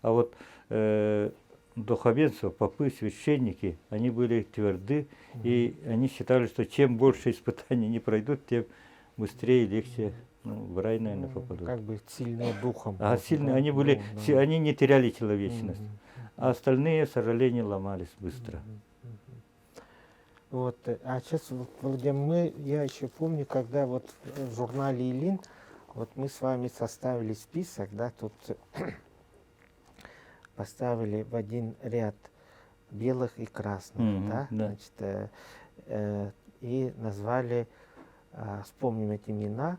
А вот духовенство, попы, священники, они были тверды, и они считали, что чем больше испытаний не пройдут, тем быстрее и легче, ну, в рай, наверное, попадут. Как бы сильные духом. А сильные, они были, они не теряли человечность, а остальные, к сожалению, ломались быстро. Вот, а сейчас, Владимир, я еще помню, когда вот в журнале «Илин», вот мы с вами составили список, да, тут поставили в один ряд белых и красных, да, да. значит, и назвали, вспомним эти имена,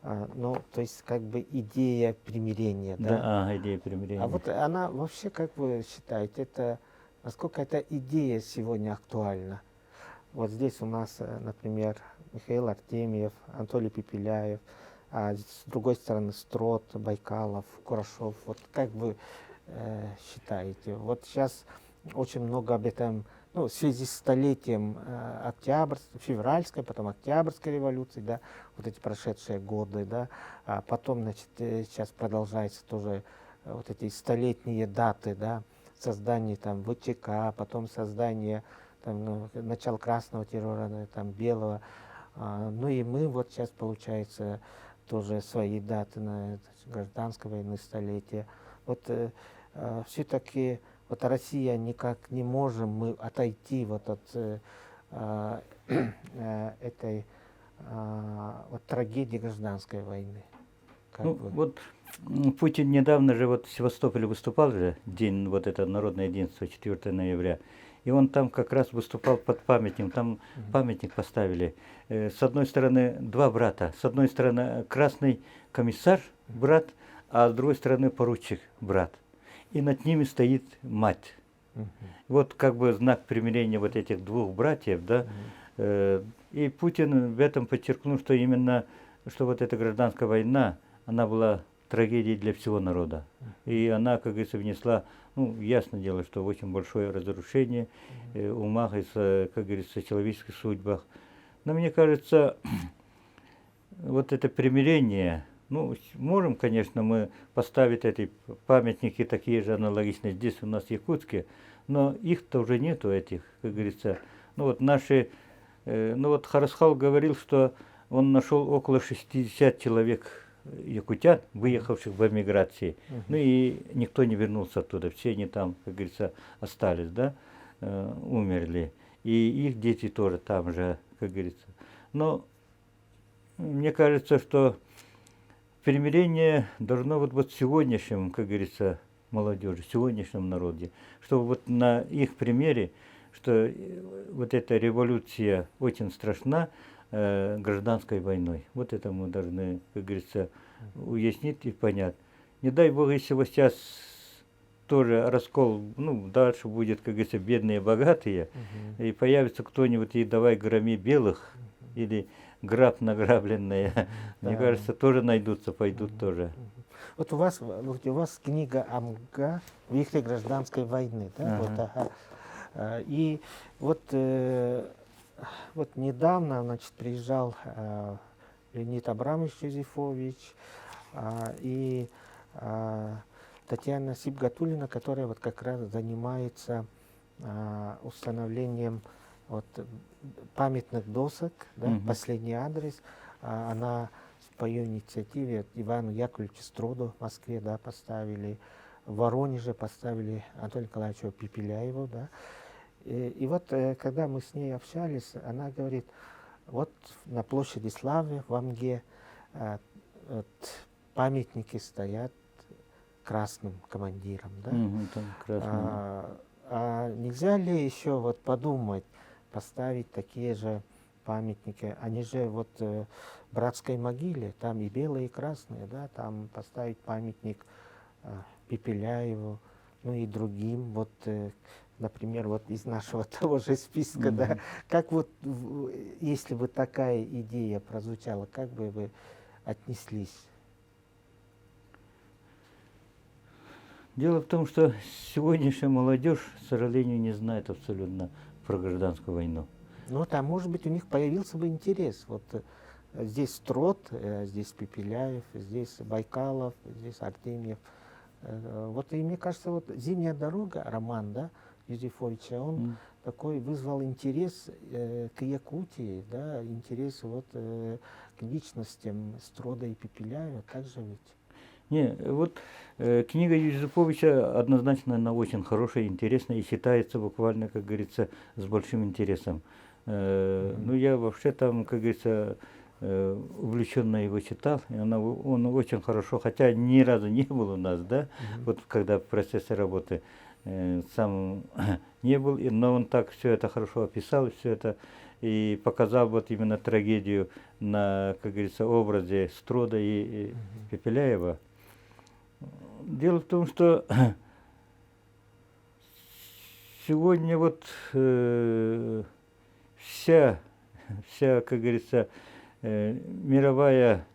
ну, то есть как бы идея примирения, да? Да, идея примирения. А вот она вообще, как вы считаете, это, насколько эта идея сегодня актуальна? Вот здесь у нас, например, Михаил Артемьев, Анатолий Пепеляев, а с другой стороны Строт, Байкалов, Курашов. Вот как вы считаете? Вот сейчас очень много об этом, ну, в связи с столетием февральской, потом Октябрьской революции, да, вот эти прошедшие годы, да, а потом, значит, сейчас продолжается тоже вот эти столетние даты, да, создание там ВЧК, потом создание там, ну, начало красного террора, там, белого. Ну и мы вот сейчас, получается, тоже свои даты на гражданской войны столетия. Вот все-таки вот Россия никак не можем мы отойти вот от этой вот трагедии гражданской войны. Ну, вот Путин недавно же вот в Севастополе выступал же, день, вот это народное единство, 4 ноября. И он там как раз выступал под памятником, там памятник поставили. С одной стороны два брата, с одной стороны красный комиссар, брат, а с другой стороны поручик, брат. И над ними стоит мать. Вот как бы знак примирения вот этих двух братьев, да. И Путин в этом подчеркнул, что именно, что вот эта гражданская война, она была трагедией для всего народа. И она, как говорится, внесла, ну, ясно дело, что очень большое разрушение умах и, как говорится, человеческих судьбах. Но мне кажется, вот это примирение, ну, можем, конечно, мы поставить эти памятники такие же аналогичные здесь у нас в Якутске, но их-то уже нету, этих, как говорится. Ну вот наши, ну вот Харасхал говорил, что он нашел около 60 человек якутян, выехавших в эмиграции. Ну и никто не вернулся оттуда, все они там, как говорится, остались, да, умерли. И их дети тоже там же, как говорится. Но мне кажется, что примирение должно вот в сегодняшнем, как говорится, молодежи, в сегодняшнем народе, чтобы вот на их примере, что вот эта революция очень страшна гражданской войной. Вот это мы должны, как говорится, уяснить и понять. Не дай Бог, если вот сейчас тоже раскол, ну, дальше будет, как говорится, бедные, богатые, и появится кто-нибудь и давай громи белых, или граб награбленные, мне кажется, тоже найдутся, пойдут тоже. Вот у вас книга Амга «Вихрь гражданской войны», да? Вот, и вот, вот недавно, значит, приезжал Леонид Абрамович Юзефович и Татьяна Сибгатуллина, которая вот как раз занимается установлением вот памятных досок, да, последний адрес. Она по ее инициативе Ивану Яковлевичу Строду в Москве, да, поставили, в Воронеже поставили Анатолию Николаевичу Пепеляеву, да. И вот когда мы с ней общались, она говорит, Вот на площади Славы в Амге вот памятники стоят красным командирам, да? Там красный. А нельзя ли еще вот подумать, поставить такие же памятники? Они же вот в братской могиле, там и белые, и красные, да? Там поставить памятник Пепеляеву, ну и другим, вот, например, вот из нашего того же списка, да? Как вот, если бы такая идея прозвучала, как бы вы отнеслись? Дело в том, что сегодняшняя молодежь, к сожалению, не знает абсолютно про гражданскую войну. Ну, там, может быть, у них появился бы интерес. Вот здесь Строт, здесь Пепеляев, здесь Байкалов, здесь Артемьев. Вот, и мне кажется, вот «Зимняя дорога», роман, да, Юзефовича, он такой вызвал интерес к Якутии, да, интерес вот к личностям Строда и Пепеляева. Так же ведь? Не, вот книга Юзефовича однозначно она очень хорошая, интересная и читается буквально, как говорится, с большим интересом. Ну, я вообще там, как говорится, увлеченно его читал, и он очень хорошо, хотя ни разу не был у нас, да, вот когда в процессе работы сам не был, но он так все это хорошо описал, все это, и показал вот именно трагедию на, как говорится, образе Строда и Пепеляева. Дело в том, что сегодня вот вся, как говорится, мировая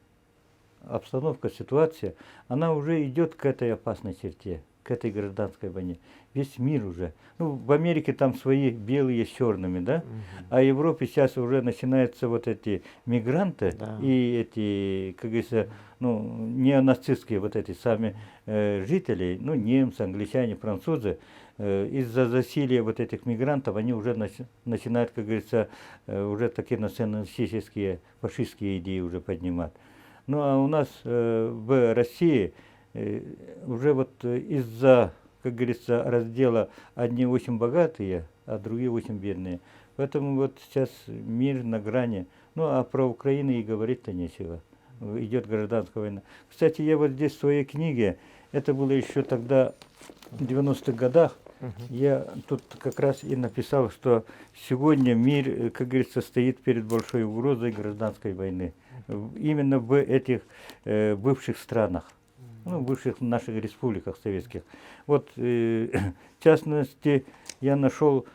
обстановка, ситуация, она уже идет к этой опасной черте, к этой гражданской войне. Весь мир уже. Ну, в Америке там свои белые с черными, да? А в Европе сейчас уже начинаются вот эти мигранты Да. и эти, как говорится, ну, неонацистские вот эти сами жители, ну, немцы, англичане, французы, из-за засилия вот этих мигрантов, они уже начинают, как говорится, уже такие националистические, фашистские идеи уже поднимать. Ну, а у нас в России уже вот из-за, как говорится, раздела одни очень богатые, а другие очень бедные. Поэтому вот сейчас мир на грани. Ну, а про Украину и говорить-то нечего. Идет гражданская война. Кстати, я вот здесь в своей книге, это было еще тогда, в 90-х годах, я тут как раз и написал, что сегодня мир, как говорится, стоит перед большой угрозой гражданской войны. Именно в этих бывших странах, ну, бывших наших республиках советских. Вот, в частности, я нашел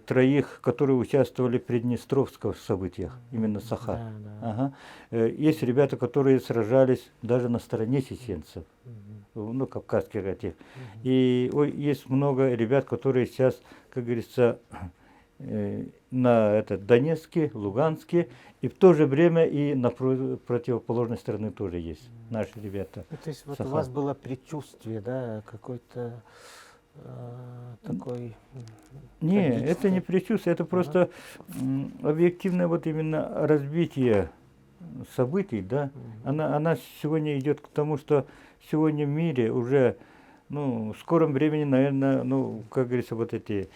троих, которые участвовали в Приднестровских событиях, именно Саха. Да, да. Ага. Есть ребята, которые сражались даже на стороне чеченцев, ну, кавказских этих. И есть много ребят, которые сейчас, как говорится, на Донецке, Луганске, и в то же время и на противоположной стороне тоже есть наши ребята. Ну, то есть вот у Саха. вас было предчувствие, да, какой-то такой... Не, это трагической- не предчувствие, это просто объективное вот именно разбитие событий, да. Она сегодня идет к тому, что сегодня в мире уже, ну, в скором времени, наверное, ну, как говорится, вот эти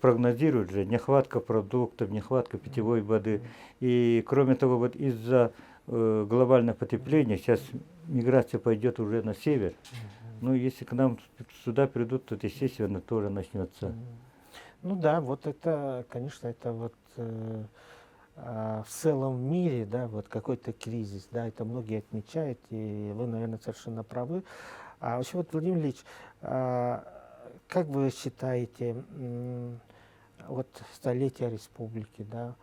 прогнозируют же нехватка продуктов, нехватка питьевой воды. И кроме того, вот из-за глобального потепления сейчас миграция пойдет уже на север. Ну, если к нам сюда придут, то, естественно, тоже начнется. Ну да, вот это, конечно, это вот в целом мире, да, вот какой-то кризис, да, это многие отмечают, и вы, наверное, совершенно правы. А вообще вот, Владимир Ильич, как вы считаете, вот столетие республики, да,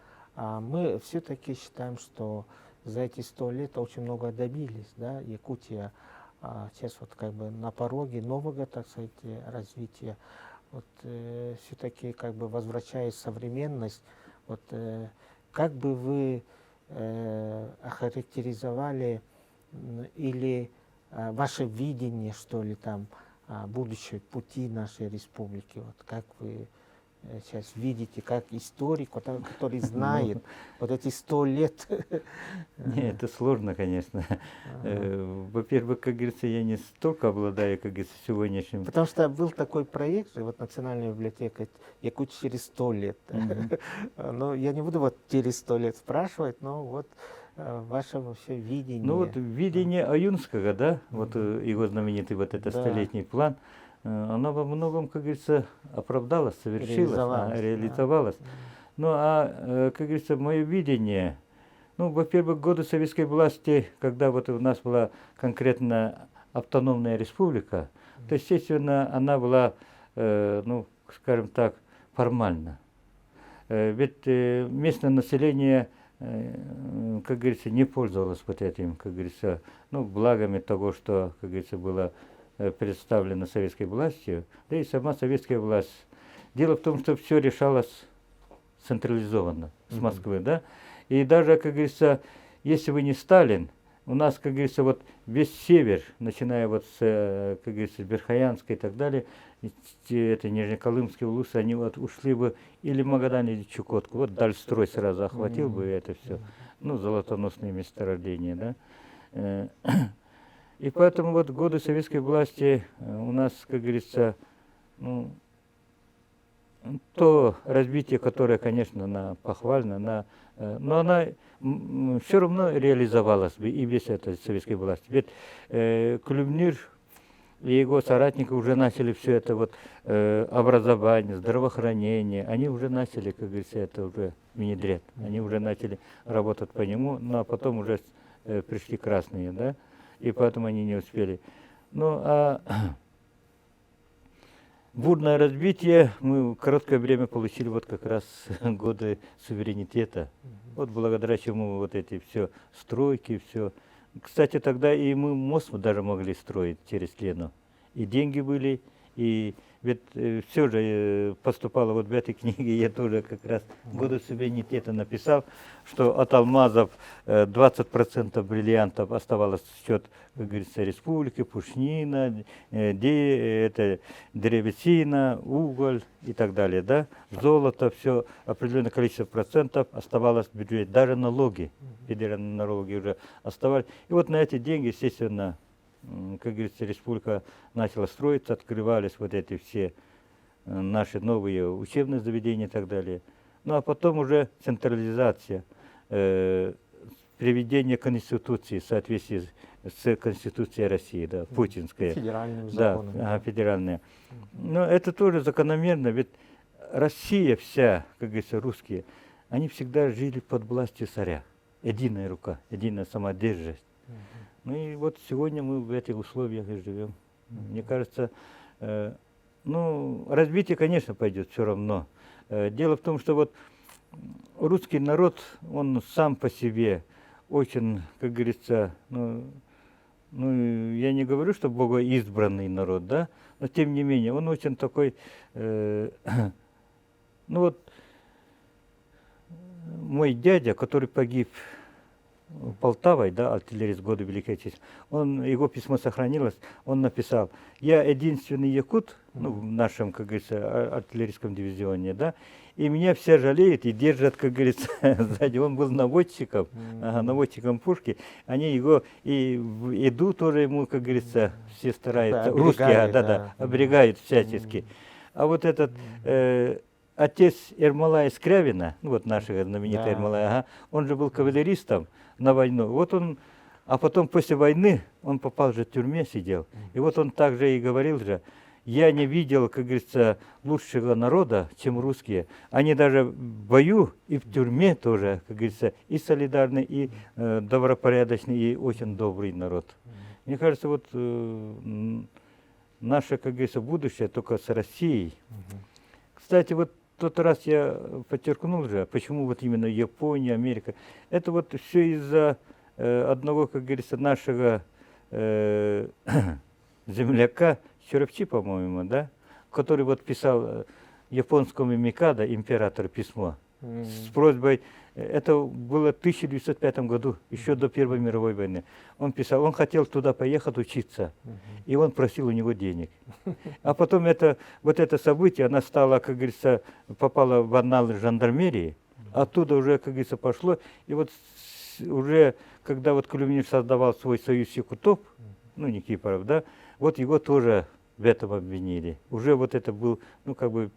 мы все-таки считаем, что за эти 100 лет очень много добились, да, Якутия сейчас вот как бы на пороге нового, так сказать, развития. Вот все-таки как бы возвращаясь в современность, вот как бы вы охарактеризовали или ваше видение, что ли, там будущего пути нашей республики, вот как вы сейчас видите, как историк, который знает вот эти 100 лет? Не, это сложно, конечно. Во-первых, как говорится, я не столько обладаю, как говорится, сегодняшним. Потому что был такой проект же, вот Национальная библиотека Якутии через 100 лет. Но я не буду вот через 100 лет спрашивать, но вот ваше вообще видение. Ну вот видение Аюнского, да, вот его знаменитый вот этот Да. столетний план, оно во многом, как говорится, оправдалось, совершилось, Реализовалось, да. реализовалось. Ну а, как говорится, мое видение, ну, во-первых, годы советской власти, когда вот у нас была конкретно автономная республика, то, естественно, она была, ну, скажем так, формально. Ведь местное население, как говорится, не пользовалось вот этим, как говорится, ну, благами того, что, как говорится, было представлено советской властью, да и сама советская власть. Дело в том, что все решалось централизованно с Москвы, да, и даже, как говорится, если вы не Сталин, у нас, как говорится, вот весь север, начиная вот с, как говорится, Верхоянска и так далее, это Нижнеколымские улусы, они вот ушли бы или в Магадан, или в Чукотку. Вот Дальстрой сразу охватил бы это все. Ну, золотоносные месторождения, да. И поэтому вот годы советской власти у нас, как говорится, ну, то развитие, которое, конечно, похвально, но она все равно реализовалась бы и без этой советской власти. Ведь Клюмнир и его соратники уже начали все это вот образование, здравоохранение, они уже начали, как говорится, это уже внедрять, они уже начали работать по нему, ну а потом уже пришли красные, да, и поэтому они не успели. Ну а бурное развитие мы в короткое время получили вот как раз годы суверенитета. Вот благодаря чему вот эти все стройки, все. Кстати, тогда и мы мост даже могли строить через Лену. И деньги были, и ведь все же поступало вот в этой книге, я тоже как раз годы суверенитета написал, что от алмазов 20% бриллиантов оставалось в счет, как говорится, республики, пушнина, это древесина, уголь и так далее, да, золото, все определенное количество процентов оставалось в бюджете, даже налоги, федеральные налоги уже оставались. И вот на эти деньги, естественно, как говорится, республика начала строиться, открывались вот эти все наши новые учебные заведения и так далее. Ну а потом уже централизация, приведение Конституции в соответствии с Конституцией России, да, путинская. Федеральным Да, законом. федеральная. Но это тоже закономерно, ведь Россия вся, как говорится, русские, они всегда жили под властью царя. Единая рука, единая самодержность. Ну и вот сегодня мы в этих условиях и живем. Мне кажется, ну, развитие, конечно, пойдет все равно. Дело в том, что вот русский народ, он сам по себе очень, как говорится, ну, я не говорю, что богоизбранный народ, да, но тем не менее, он очень такой, ну вот, мой дядя, который погиб Полтавой, да, артиллерист года Великой Отечественной, его письмо сохранилось, он написал: я единственный якут, ну, в нашем, как говорится, артиллерийском дивизионе, да, и меня все жалеют и держат, как говорится, сзади. Он был наводчиком, наводчиком пушки, они его, и в еду тоже ему, как говорится, все стараются, Да, русские, оберегают, да. оберегают всячески. А вот этот отец Ермолая Скрявина, ну вот нашего знаменитого Да. Ермолая, он же был кавалеристом на войну. Вот он, а потом после войны он попал же в тюрьме, сидел. И вот он также и говорил же: я не видел, как говорится, лучшего народа, чем русские. Они даже в бою и в тюрьме тоже, как говорится, и солидарный, и добропорядочный, и очень добрый народ. Мне кажется, вот наше, как говорится, будущее только с Россией. Кстати, вот в тот раз я подчеркнул же, почему вот именно Япония, Америка. Это вот все из-за одного, как говорится, нашего земляка, Чоропчи, по-моему, да, который вот писал японскому Микадо, императору, письмо. с просьбой. Это было в 1905 году, еще до Первой мировой войны. Он писал, он хотел туда поехать учиться, и он просил у него денег. А потом вот это событие, она стала, как говорится, попала в анналы жандармерии, оттуда уже, как говорится, пошло. И вот уже, когда вот Кулемниш создавал свой союз Якутов, ну, Никифоров, да, вот его тоже в этом обвинили. Уже вот это был, ну, как бы,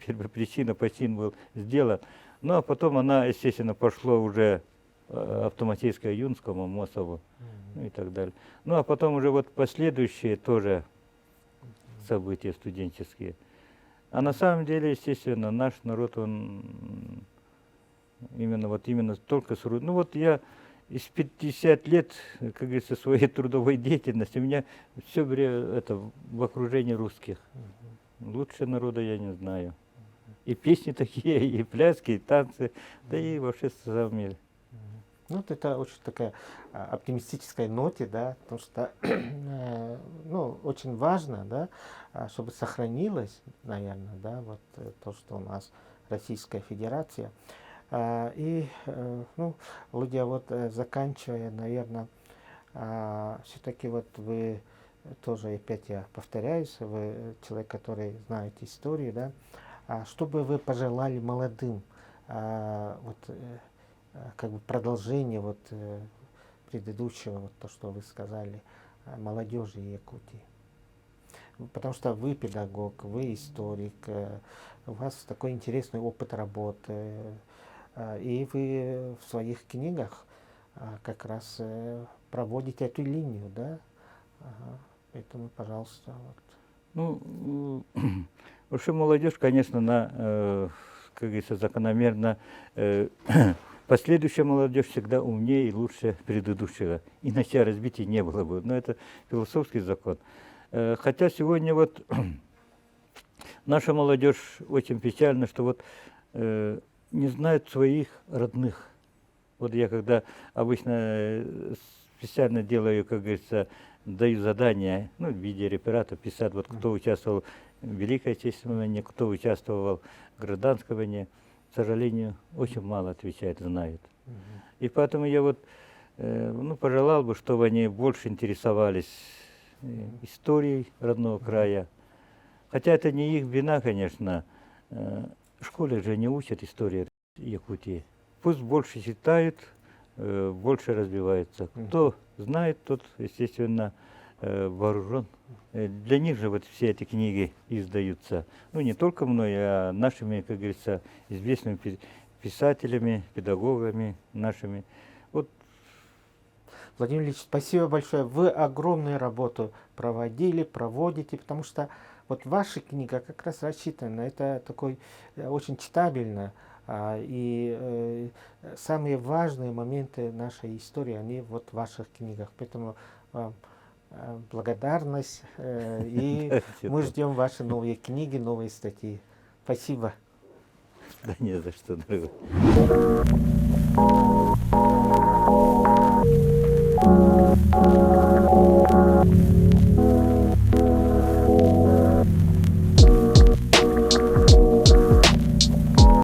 первопричина, почин был сделан. Ну, а потом она, естественно, пошло уже автоматическое Юнскому, Мосову, ну, и так далее. Ну, а потом уже вот последующие тоже события студенческие. А на самом деле, естественно, наш народ, он именно только с... Ну, вот я из 50 лет, как говорится, своей трудовой деятельности, у меня все время это в окружении русских. Лучше народа я не знаю. И песни такие, и пляски, и танцы, да и вообще сами. Ну, вот это очень такая оптимистическая ноте, да, потому что, ну, очень важно, да, чтобы сохранилось, наверное, да, вот то, что у нас Российская Федерация. И, ну, Володя, вот заканчивая, наверное, все-таки вот вы тоже, опять я повторяюсь, вы человек, который знает историю, да, что бы вы пожелали молодым, вот, как бы продолжение вот предыдущего, вот то, что вы сказали, молодежи Якутии? Потому что вы педагог, вы историк, у вас такой интересный опыт работы, и вы в своих книгах как раз проводите эту линию, да? Ага. Поэтому, пожалуйста, вот. Ну, вообще молодежь, конечно, как говорится, закономерно, последующая молодежь всегда умнее и лучше предыдущего. Иначе развития не было бы. Но это философский закон. Хотя сегодня вот наша молодежь очень печальна, что вот не знают своих родных. Вот я когда обычно специально делаю, как говорится, даю задания, ну, в виде реферата писать, вот кто участвовал в Великой Отечественной войне, кто участвовал в Гражданской войне. К сожалению, очень мало отвечает, знают. И поэтому я вот, ну, пожелал бы, чтобы они больше интересовались историей родного края. Хотя это не их вина, конечно. В школе же не учат историю Якутии. Пусть больше читают, больше развиваются. Кто знает, тот, естественно, вооружен. Для них же вот все эти книги издаются. Ну, не только мной, а нашими, как говорится, известными писателями, педагогами нашими. Вот. Владимир Ильич, спасибо большое. Вы огромную работу проводите, потому что вот ваша книга как раз рассчитана. Это такой очень читабельно. И самые важные моменты нашей истории, они вот в ваших книгах. Поэтому вам благодарность. И мы ждем ваши новые книги, новые статьи. Спасибо. Да не за что, дорогой.